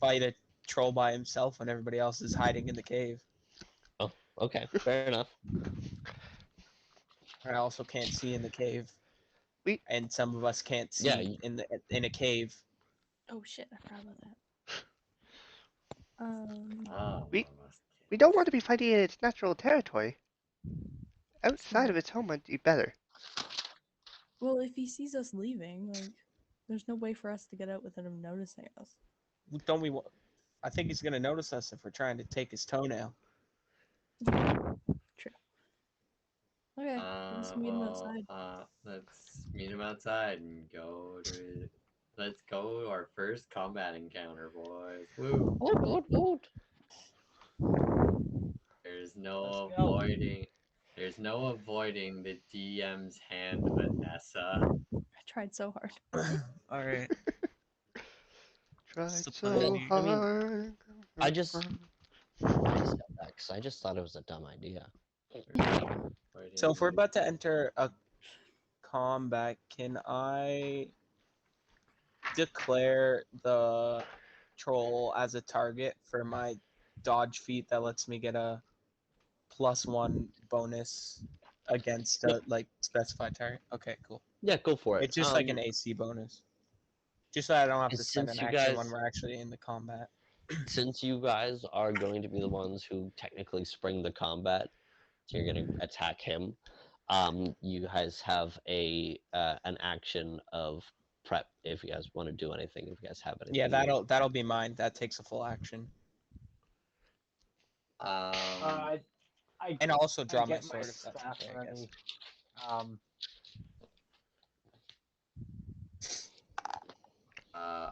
fight a troll by himself when everybody else is hiding in the cave. Oh, okay, fair enough. I also can't see in the cave, We and some of us can't Yeah, see in a cave. Oh shit, I forgot about that. Oh, we must we don't want to be fighting in its natural territory. Outside True. of its home might be better. Well, if he sees us leaving, like, there's no way for us to get out without him noticing us. Don't we? I think he's gonna notice us if we're trying to take his toenail. True. Okay, let's meet him outside. let's meet him outside and let's go to our first combat encounter, boys. Woo! Woot. There's Let's no go. avoiding the DM's hand, Vanessa. I tried so hard. All right. Tried the plan, so dude? I mean, hard. I just said that because I just thought it was a dumb idea. So if we're about to enter a combat, can I declare the troll as a target for my dodge feat that lets me get a +1 bonus against a like specified target? Okay, cool. Yeah, go for it. It's just like an AC bonus. Just so I don't have to spend Since an you action when guys, we're actually in the combat. since you guys are going to be the ones who technically spring the combat, so you're going to attack him. You guys have an action of prep if you guys want to do anything. If you guys have anything. Yeah, that'll be mine. That takes a full action. Um, I And also I draw my get my sword if that's staff okay, I guess. ready. Um,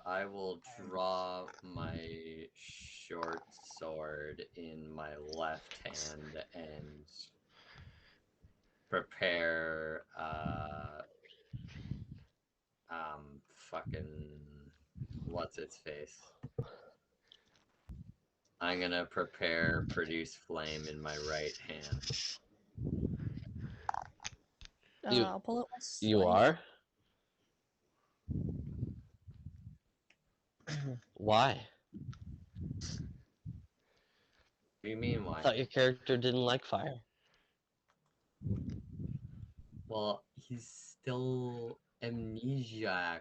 I will draw my short sword in my left hand and prepare fucking what's its face. I'm gonna prepare produce flame in my right hand. You I'll pull out my you scythe. are? Why? What do you mean I why? thought your character didn't like fire. Well, he's still amnesiac.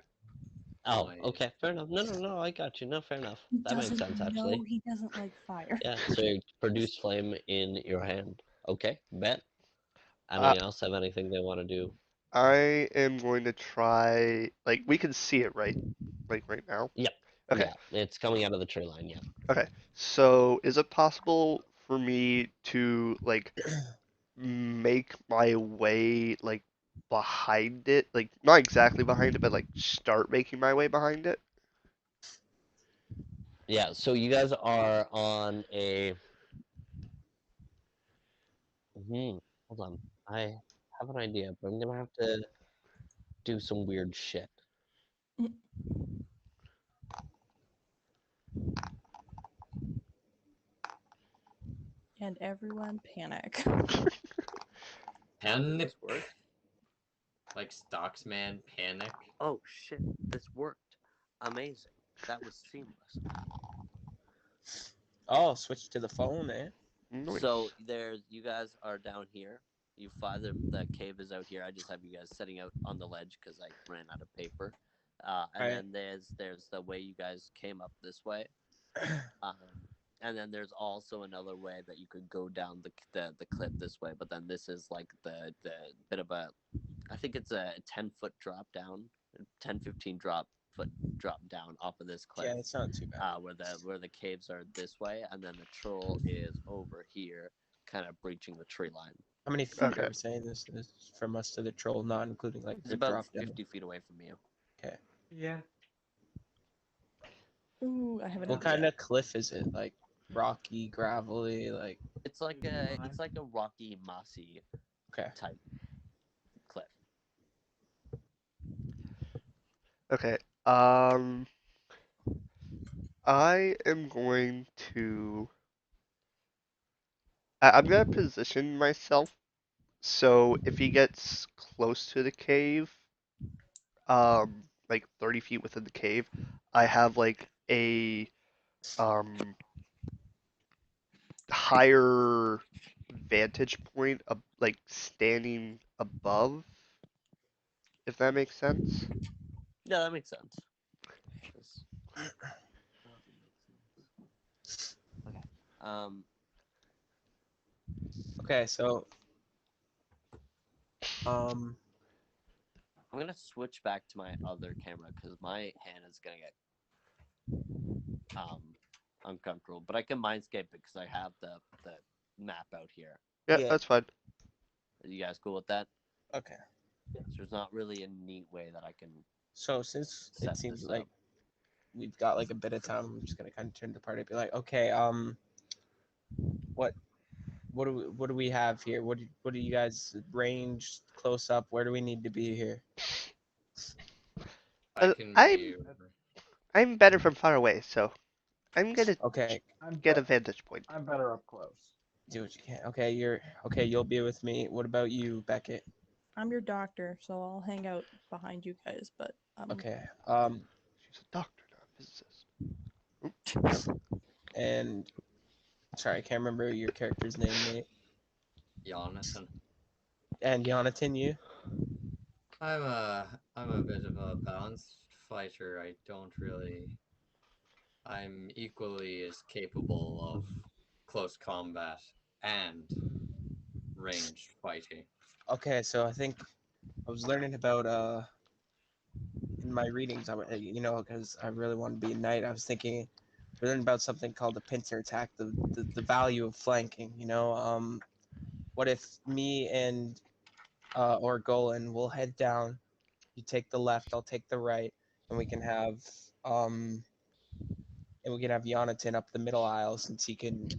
Oh, Boy. okay, fair enough. No, I got you. No, fair enough. He That makes doesn't sense, know actually. he doesn't like fire. Yeah, so you produce flame in your hand. Okay, bet. Uh, Anyone else have anything they want to do? I am going to try. Like we can see it, right? Like right now. Yep. Okay. Yeah, it's coming out of the tree line, yeah. Okay. So is it possible for me to like make my way like behind it? Like not exactly behind it, but like start making my way behind it? Yeah, so you guys are on a... hold on. I have an idea, but I'm gonna have to do some weird shit. And everyone panic. Panic? This worked? Like Stocksman panic? Oh shit, this worked. Amazing. That was seamless. Oh, switch to the phone, eh? So Nice. you guys are down here. You find the cave is out here. I just have you guys setting out on the ledge because I ran out of paper. And Right. then there's the way you guys came up this way. Um, and then there's also another way that you could go down the cliff this way. But then this is like the bit of a, I think it's a 10-foot drop down, 10-15 foot drop down off of this cliff. Yeah, it's not too bad. Where the caves are this way, and then the troll is over here, kind of breaching the tree line. How many feet Okay. are we saying this is from us to the troll, not including like It's the about drop down? 50 feet away from you. Okay. yeah. Ooh, I have an What idea. kind of cliff is it? Like rocky, gravelly, like It's like a rocky, mossy okay. type cliff. Okay. I am going to I'm gonna position myself so if he gets close to the cave, like 30 feet within the cave, I have like a um higher vantage point of like standing above, if that makes sense. Yeah, that makes sense. Yes. Okay. Okay, so um, I'm gonna switch back to my other camera because my hand is gonna get uncomfortable. But I can mindscape it because I have the map out here. Yeah, Yeah. that's fine. Are you guys cool with that? okay. So there's not really a neat way that I can So since set it seems this like up. we've got like a bit of time, I'm just gonna kind of turn the party. Be like, okay, what what do we have here? What do you guys range close up? Where do we need to be here? I can be. I'm better from far away, so I'm gonna Okay, get a vantage point. I'm better up close. do what you can. Okay, you're okay. You'll be with me. What about you, Beckett? I'm your doctor, so I'll hang out behind you guys. But Okay. She's a doctor, not a physicist. And sorry, I can't remember your character's name, Nate. Jonathan. And Jonathan, you? I'm a bit of a balanced fighter. I don't really. I'm equally as capable of close combat and ranged fighting. Okay, so I think I was learning about in my readings, you know, because I really want to be a knight. I was thinking, learning about something called the pincer attack, the value of flanking. You know, what if me and or Golan will head down, you take the left, I'll take the right, and um we can have Jonathan up the middle aisle since he can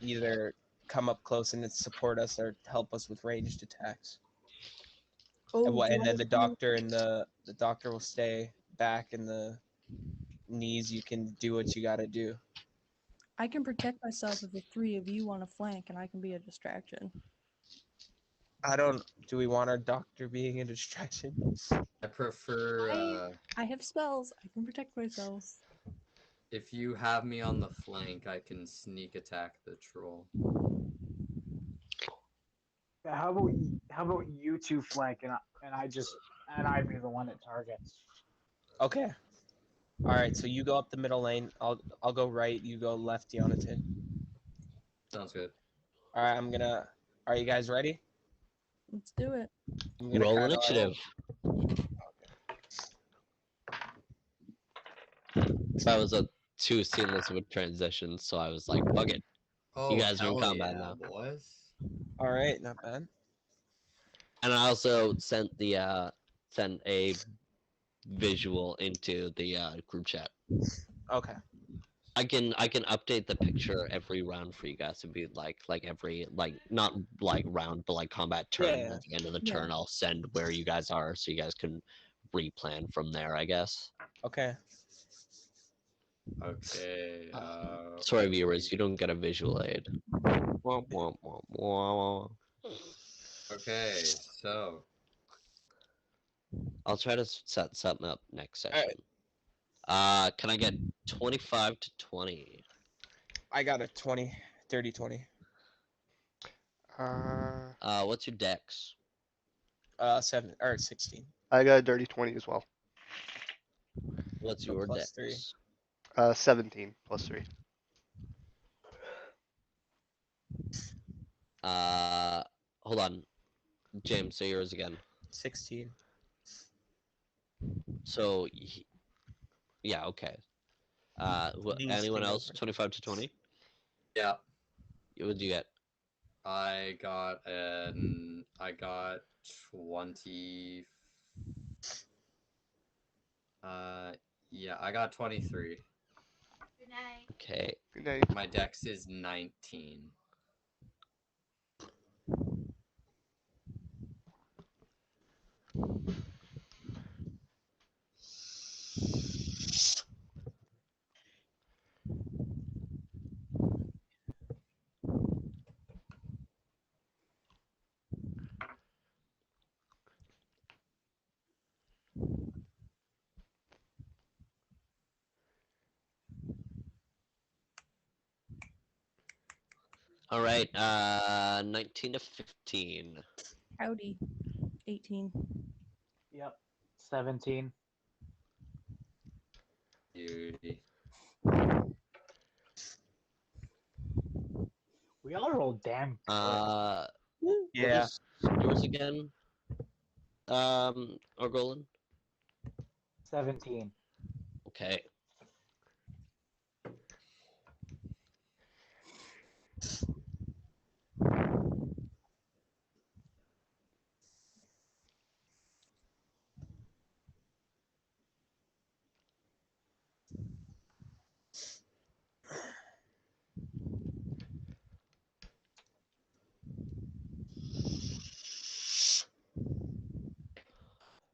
either come up close and support us or help us with ranged attacks. oh, do you And want then me the to? doctor and the doctor will stay back in the knees. You can do what you got to do. I can protect myself if the three of you want to flank, and I can be a distraction. I don't. Do we want our doctor being a distraction? I prefer I have spells. I can protect myself. if you have me on the flank, I can sneak attack the troll. Yeah, how about you two flank and I be the one that targets. Okay. All right. So you go up the middle lane. I'll go right. You go left, Jonathan. Sounds good. All right. I'm gonna. Are you guys ready? Let's do it. I'm gonna Roll kind of initiative. So I was a too seamless of a transition, so I was like, fuck it. Oh, You guys are in hell combat yeah, now. boys. All right. Not bad. And I also sent a visual into the group chat. Okay. I can update the picture every round for you guys to be like every not like round but like combat turn. Yeah. At the end of the Yeah. turn, I'll send where you guys are so you guys can replan from there. I guess. Okay. Okay. Sorry, viewers, you don't get a visual aid. Wah, wah, wah, wah. Okay, so I'll try to set something up next All session. Can I get 25 to 20? I got a 20, 30, 20. What's your dex? 7 or 16. I got a dirty 20 as well. What's So your plus dex? 17 plus 3. Hold on, James. Say yours again. 16. So, yeah, okay. These Anyone thing else? over. 25 to 20? yeah, What did you get? I got 20. Yeah, I got 23. Okay. Good night. My dex is 19. All right. 19 to 15. Howdy. 18. Yep. 17. Beauty. We all rolled damn good. What Yeah. was yours again? Orgolan? 17. Okay.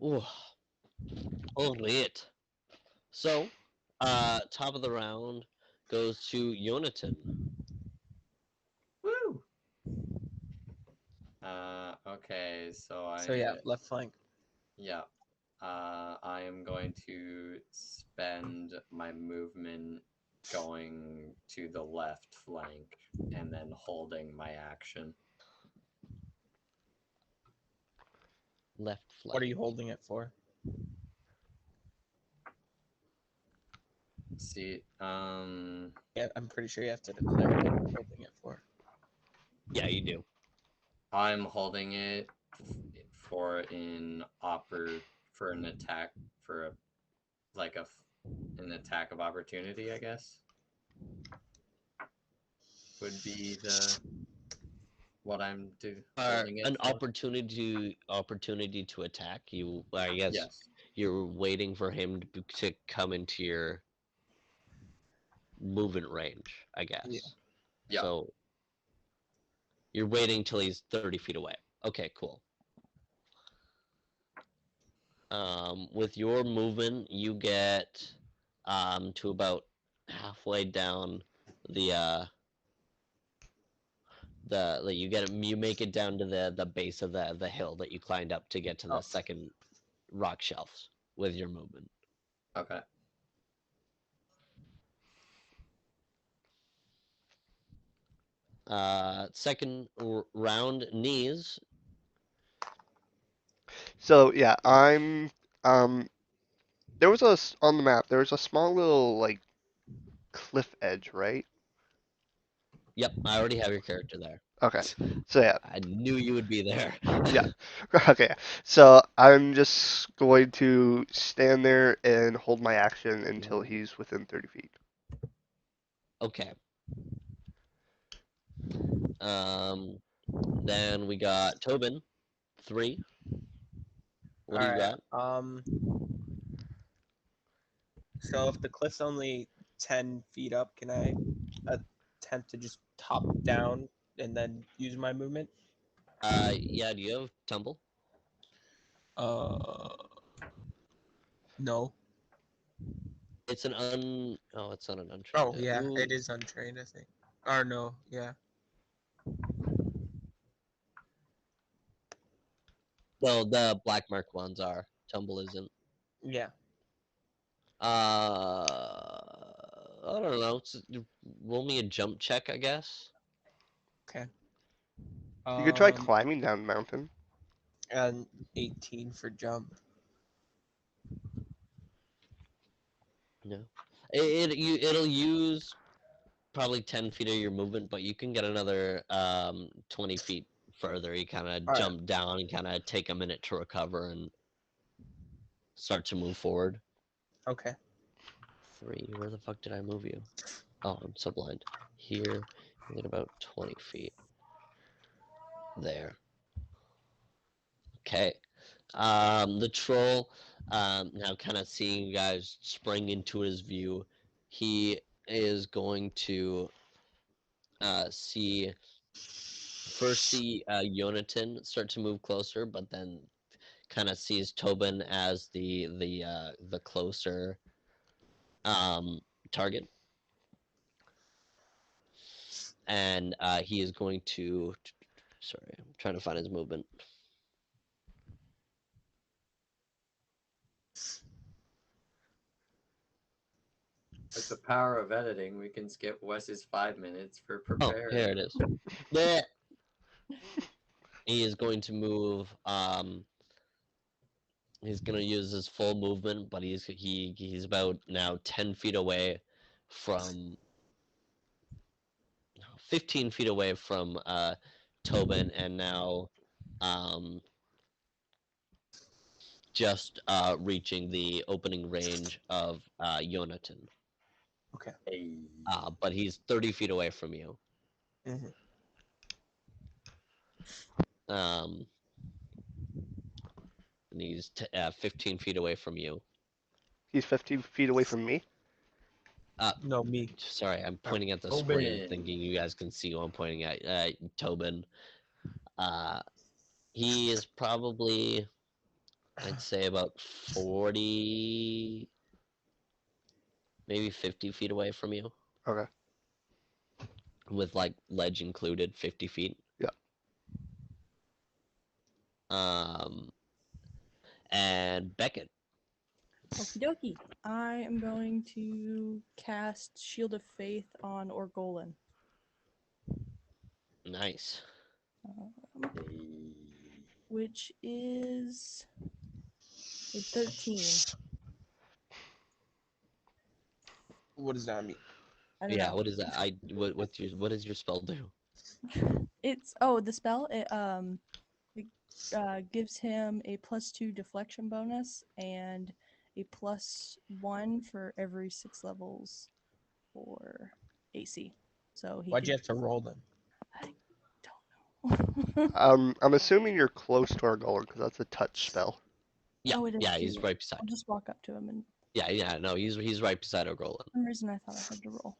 Ooh, only it. So, top of the round goes to Yonatan. Woo! Okay, so So yeah, left flank. yeah. I am going to spend my movement going to the left flank and then holding my action. Left flank. What are you holding it for? See, Yeah, I'm pretty sure you have to declare what you're holding it for. Yeah, you do. I'm holding it for for an attack for a like a an attack of opportunity, I guess. Would be the what I'm holding it An for. opportunity to attack you. I guess Yes. you're waiting for him to come into your movement range. I guess. Yeah. Yeah. So you're waiting till he's 30 feet away. Okay, cool. With your movement, you get to about halfway down the you make it down to the base of the hill that you climbed up to get to the Oh. second rock shelves with your movement. Okay. Second round, knees. So yeah, I'm there was on the map, there was a small little like cliff edge, right? Yep, I already have your character there. Okay. So yeah, I knew you would be there. yeah. Okay. So I'm just going to stand there and hold my action until he's within 30 feet. Okay. Um, then we got Tobin, 3. What do you Alright. got? So if the cliff's only 10 feet up, can I attempt to just top down and then use my movement? Yeah, do you have tumble? Uh, no. It's oh, it's not an untrained. Oh yeah, Ooh, it is untrained, I think. Or no, yeah. well, the black mark ones are. Tumble isn't. Yeah. I don't know. Roll me a jump check, I guess. Okay. You could try Um, climbing down the mountain. and 18 for jump. No. It'll use probably 10 feet of your movement, but you can get another 20 feet further. You kind of All right. jump down and kind of take a minute to recover and start to move forward. Okay. 3. Where the fuck did I move you? Oh, I'm so blind. Here, you get about 20 feet. There. Okay. The troll, now kind of seeing you guys spring into his view, he is going to see Yonatan start to move closer, but then kind of sees Tobin as the closer target, and he is going to. Sorry, I'm trying to find his movement. With the power of editing, we can skip Wes's 5 minutes for Oh, preparing. here it is. Bleh. He is going to move. He's gonna use his full movement, but he's about now 10 feet away from 15 feet away from Tobin, and now just reaching the opening range of Yonatan. Okay. Hey. But he's 30 feet away from you. Mhm. And he's 15 feet away from you. He's 15 feet away from me. No, me. Sorry, I'm pointing at the screen, Tobin. thinking you guys can see who I'm pointing at. Tobin. He is probably, I'd say, about 40, maybe 50 feet away from you, Okay. with like ledge included, 50 feet. Yeah. And Beckett. Okie dokie. I am going to cast Shield of Faith on Orgolan. Nice. Hey. Which is a 13. What does that mean? I don't Yeah, know. what is that? What does your spell do? It's the spell. It gives him a +2 deflection bonus and a +1 for every 6 levels for AC. So he Why'd could. you have to roll them? I don't know. I'm assuming you're close to our goaler because that's a touch spell. Yeah, Oh, it is yeah, too. he's right beside. I'll just walk up to him, and Yeah, no, he's right beside O'Grolan. for some reason I thought I had to roll.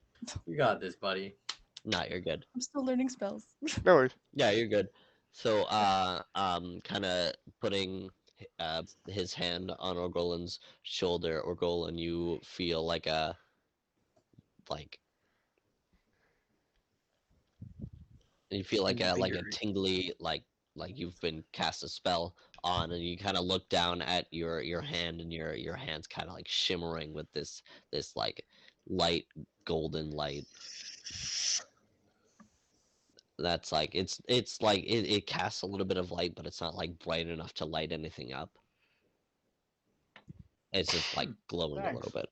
You got this, buddy. Nah, you're good. I'm still learning spells. No worries. Yeah, you're good. So, kind of putting his hand on Orgolan's shoulder. Orgolan, you feel like like you feel like a tingly like you've been cast a spell on, and you kind of look down at your hand, and your hand's kind of like shimmering with this like light golden light. That's like it's like it casts a little bit of light, but it's not like bright enough to light anything up. It's just like glowing a little Thanks. bit.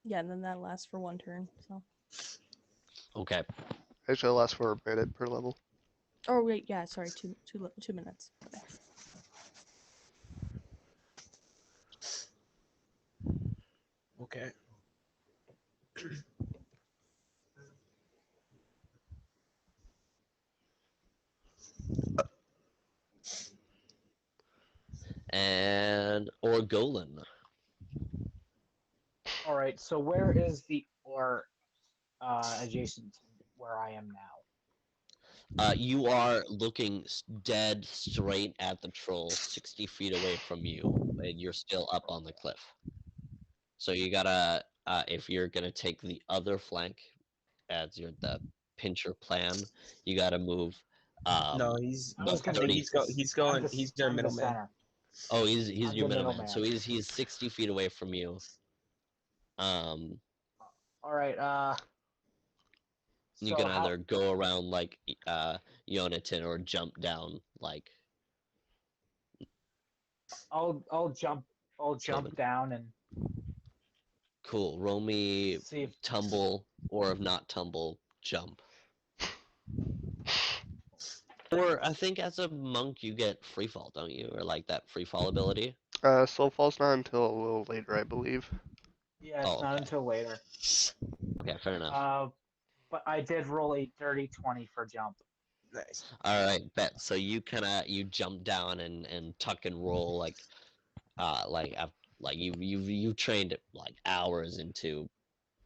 Yeah, and then that lasts for 1 turn. So. Okay. Actually, it lasts for a minute per level. Oh wait, yeah, sorry, 2 minutes. Okay. Okay. And Orgolan. All right. So where is the or adjacent to where I am now? You are looking dead straight at the troll, 60 feet away from you, and you're still up on the cliff. So you gotta, if you're gonna take the other flank as the pincher plan, you gotta move. No, he's. I was I gonna. think 30. he's I'm going. the, He's their I'm the middleman. center. Oh, he's I'm your the middleman. So middleman. he's 60 feet away from you. Um, All right. you So can how? either go around like Yonatan or jump down like I'll jump. I'll jump Tobin. down and Cool. Roll me see if. tumble, or if not tumble, jump. Or I think as a monk you get free fall, don't you? Or like that free fall ability. Slow fall's not until a little later, I believe. Yeah, Oh, it's not okay. until later. Okay, fair enough. But I did roll a 30-20 for jump. Nice. All right, bet. So you jump down and tuck and roll like you trained it like hours into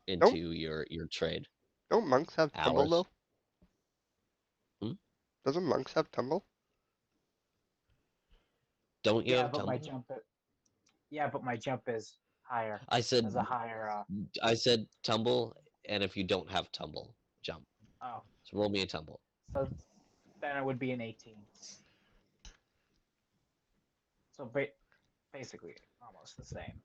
Don't your trade. don't monks have tumble Hours. though? Hmm? Doesn't monks have tumble? Don't you Yeah, have but my tumble? jump. Yeah, but my jump is higher. I said As a higher. I said tumble, and if you don't have tumble, jump. Oh, So roll me a tumble. so then it would be an 18. So basically, almost the same.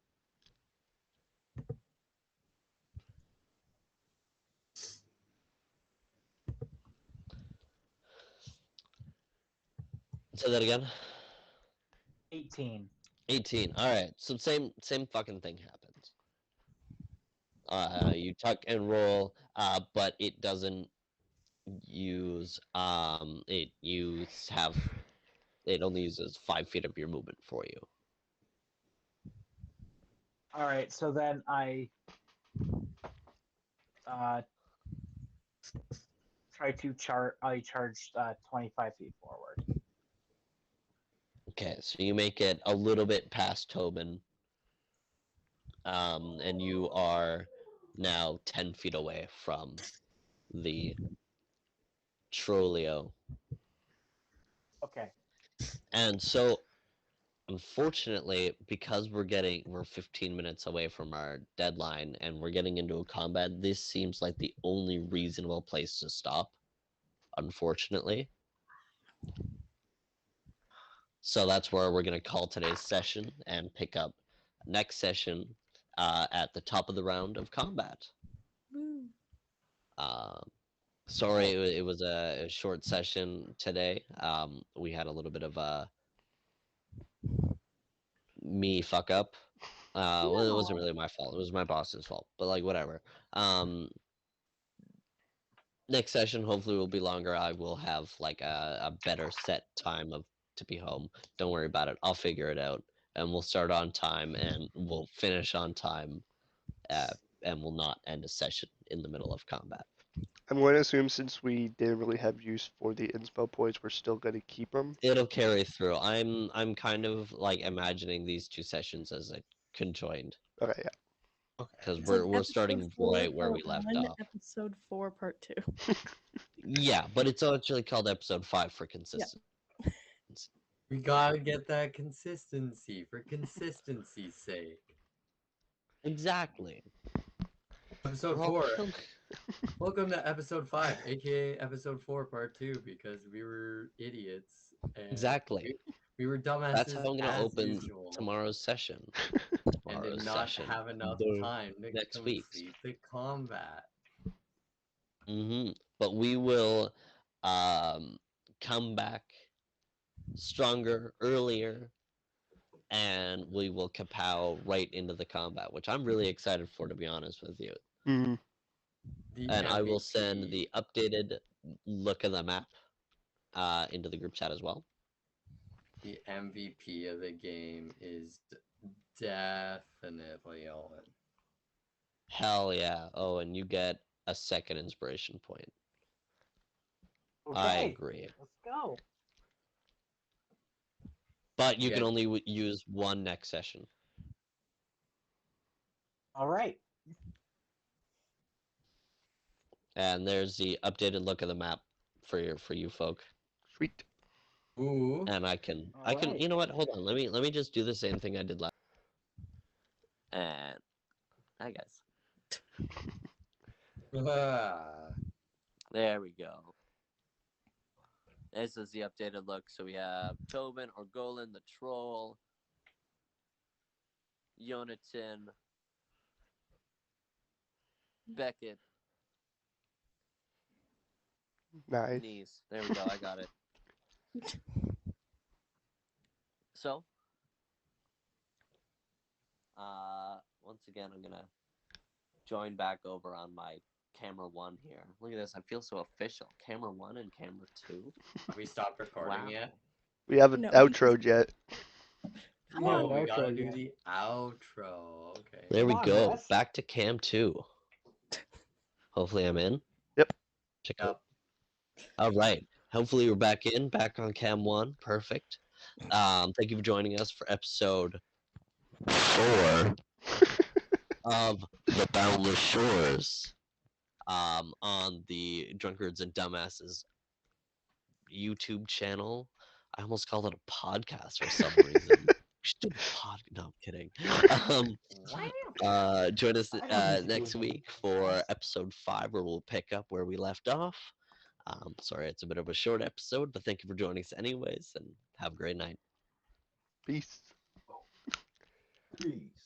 Say that again. 18. 18. All right. So same fucking thing happens. You tuck and roll, but it doesn't use it only uses 5 feet of your movement for you. All right, so then I try to I charged 25 feet forward. Okay, so you make it a little bit past Tobin, and you are now 10 feet away from the Troleo. Okay. And so, unfortunately, because we're 15 minutes away from our deadline and we're getting into a combat, this seems like the only reasonable place to stop, unfortunately. So that's where we're going to call today's session and pick up next session at the top of the round of combat. Woo. Sorry, it was a short session today. We had a little bit of a me fuck up. Well, it wasn't No. really my fault. It was my boss's fault. But like, whatever. Next session hopefully will be longer. I will have like a better set time of to be home. Don't worry about it. I'll figure it out, and we'll start on time, and we'll finish on time, and we'll not end a session in the middle of combat. I'm going to assume since we didn't really have use for the inspo points, we're still going to keep them. It'll carry through. I'm kind of like imagining these two sessions as like conjoined Okay, yeah. Okay. because It's we're like we're starting episode 4, right where we part left 1, off. episode 4, part 2. Yeah, but it's actually called episode 5 for consistency. We gotta get that consistency for consistency's sake. Exactly. Episode Well, 4. Welcome to episode 5, aka episode 4, part 2, because we were idiots. And Exactly. We were dumbasses That's how I'm gonna as open usual, tomorrow's session. and did Tomorrow's not session. have enough The time to next complete week's. the combat. But we will come back stronger, earlier, and we will kapow right into the combat, which I'm really excited for, to be honest with you. Mm-hmm. The And I will MVP. send the updated look of the map into the group chat as well. The MVP of the game is definitely Owen. Hell yeah. Oh, and you get a second inspiration point. Okay. I agree. Let's go. But you Yeah. can only use one next session. All right. And there's the updated look of the map for you folk. Sweet. Ooh. And I can Alright. you know what? Hold on. Let me just do the same thing I did last. And hi guys. There we go. This is the updated look. So we have Tobin, Orgolan, the troll, Yonatan, Beckett, Nice. Knees. There we go. I got it. So, once again, I'm gonna join back over on my camera 1 here. Look at this. I feel so official. Camera 1 and camera 2. Have we stopped recording Wow. yet? We haven't No. outroed yet. Come Yeah, Oh, on. no we gotta outro do yet. the outro. Okay. There we Come on, go. Wes. Back to cam 2. Hopefully I'm in. Yep. Check Yep. out. All right. Hopefully we're back on cam 1. Perfect. Thank you for joining us for episode 4 of the Boundless Shores on the Drunkards and Dumbasses YouTube channel. I almost called it a podcast for some reason. No, I'm kidding. Join us I don't need to next do week a for podcast. episode 5, where we'll pick up where we left off. Sorry, it's a bit of a short episode, but thank you for joining us anyways, and have a great night. Peace. Peace.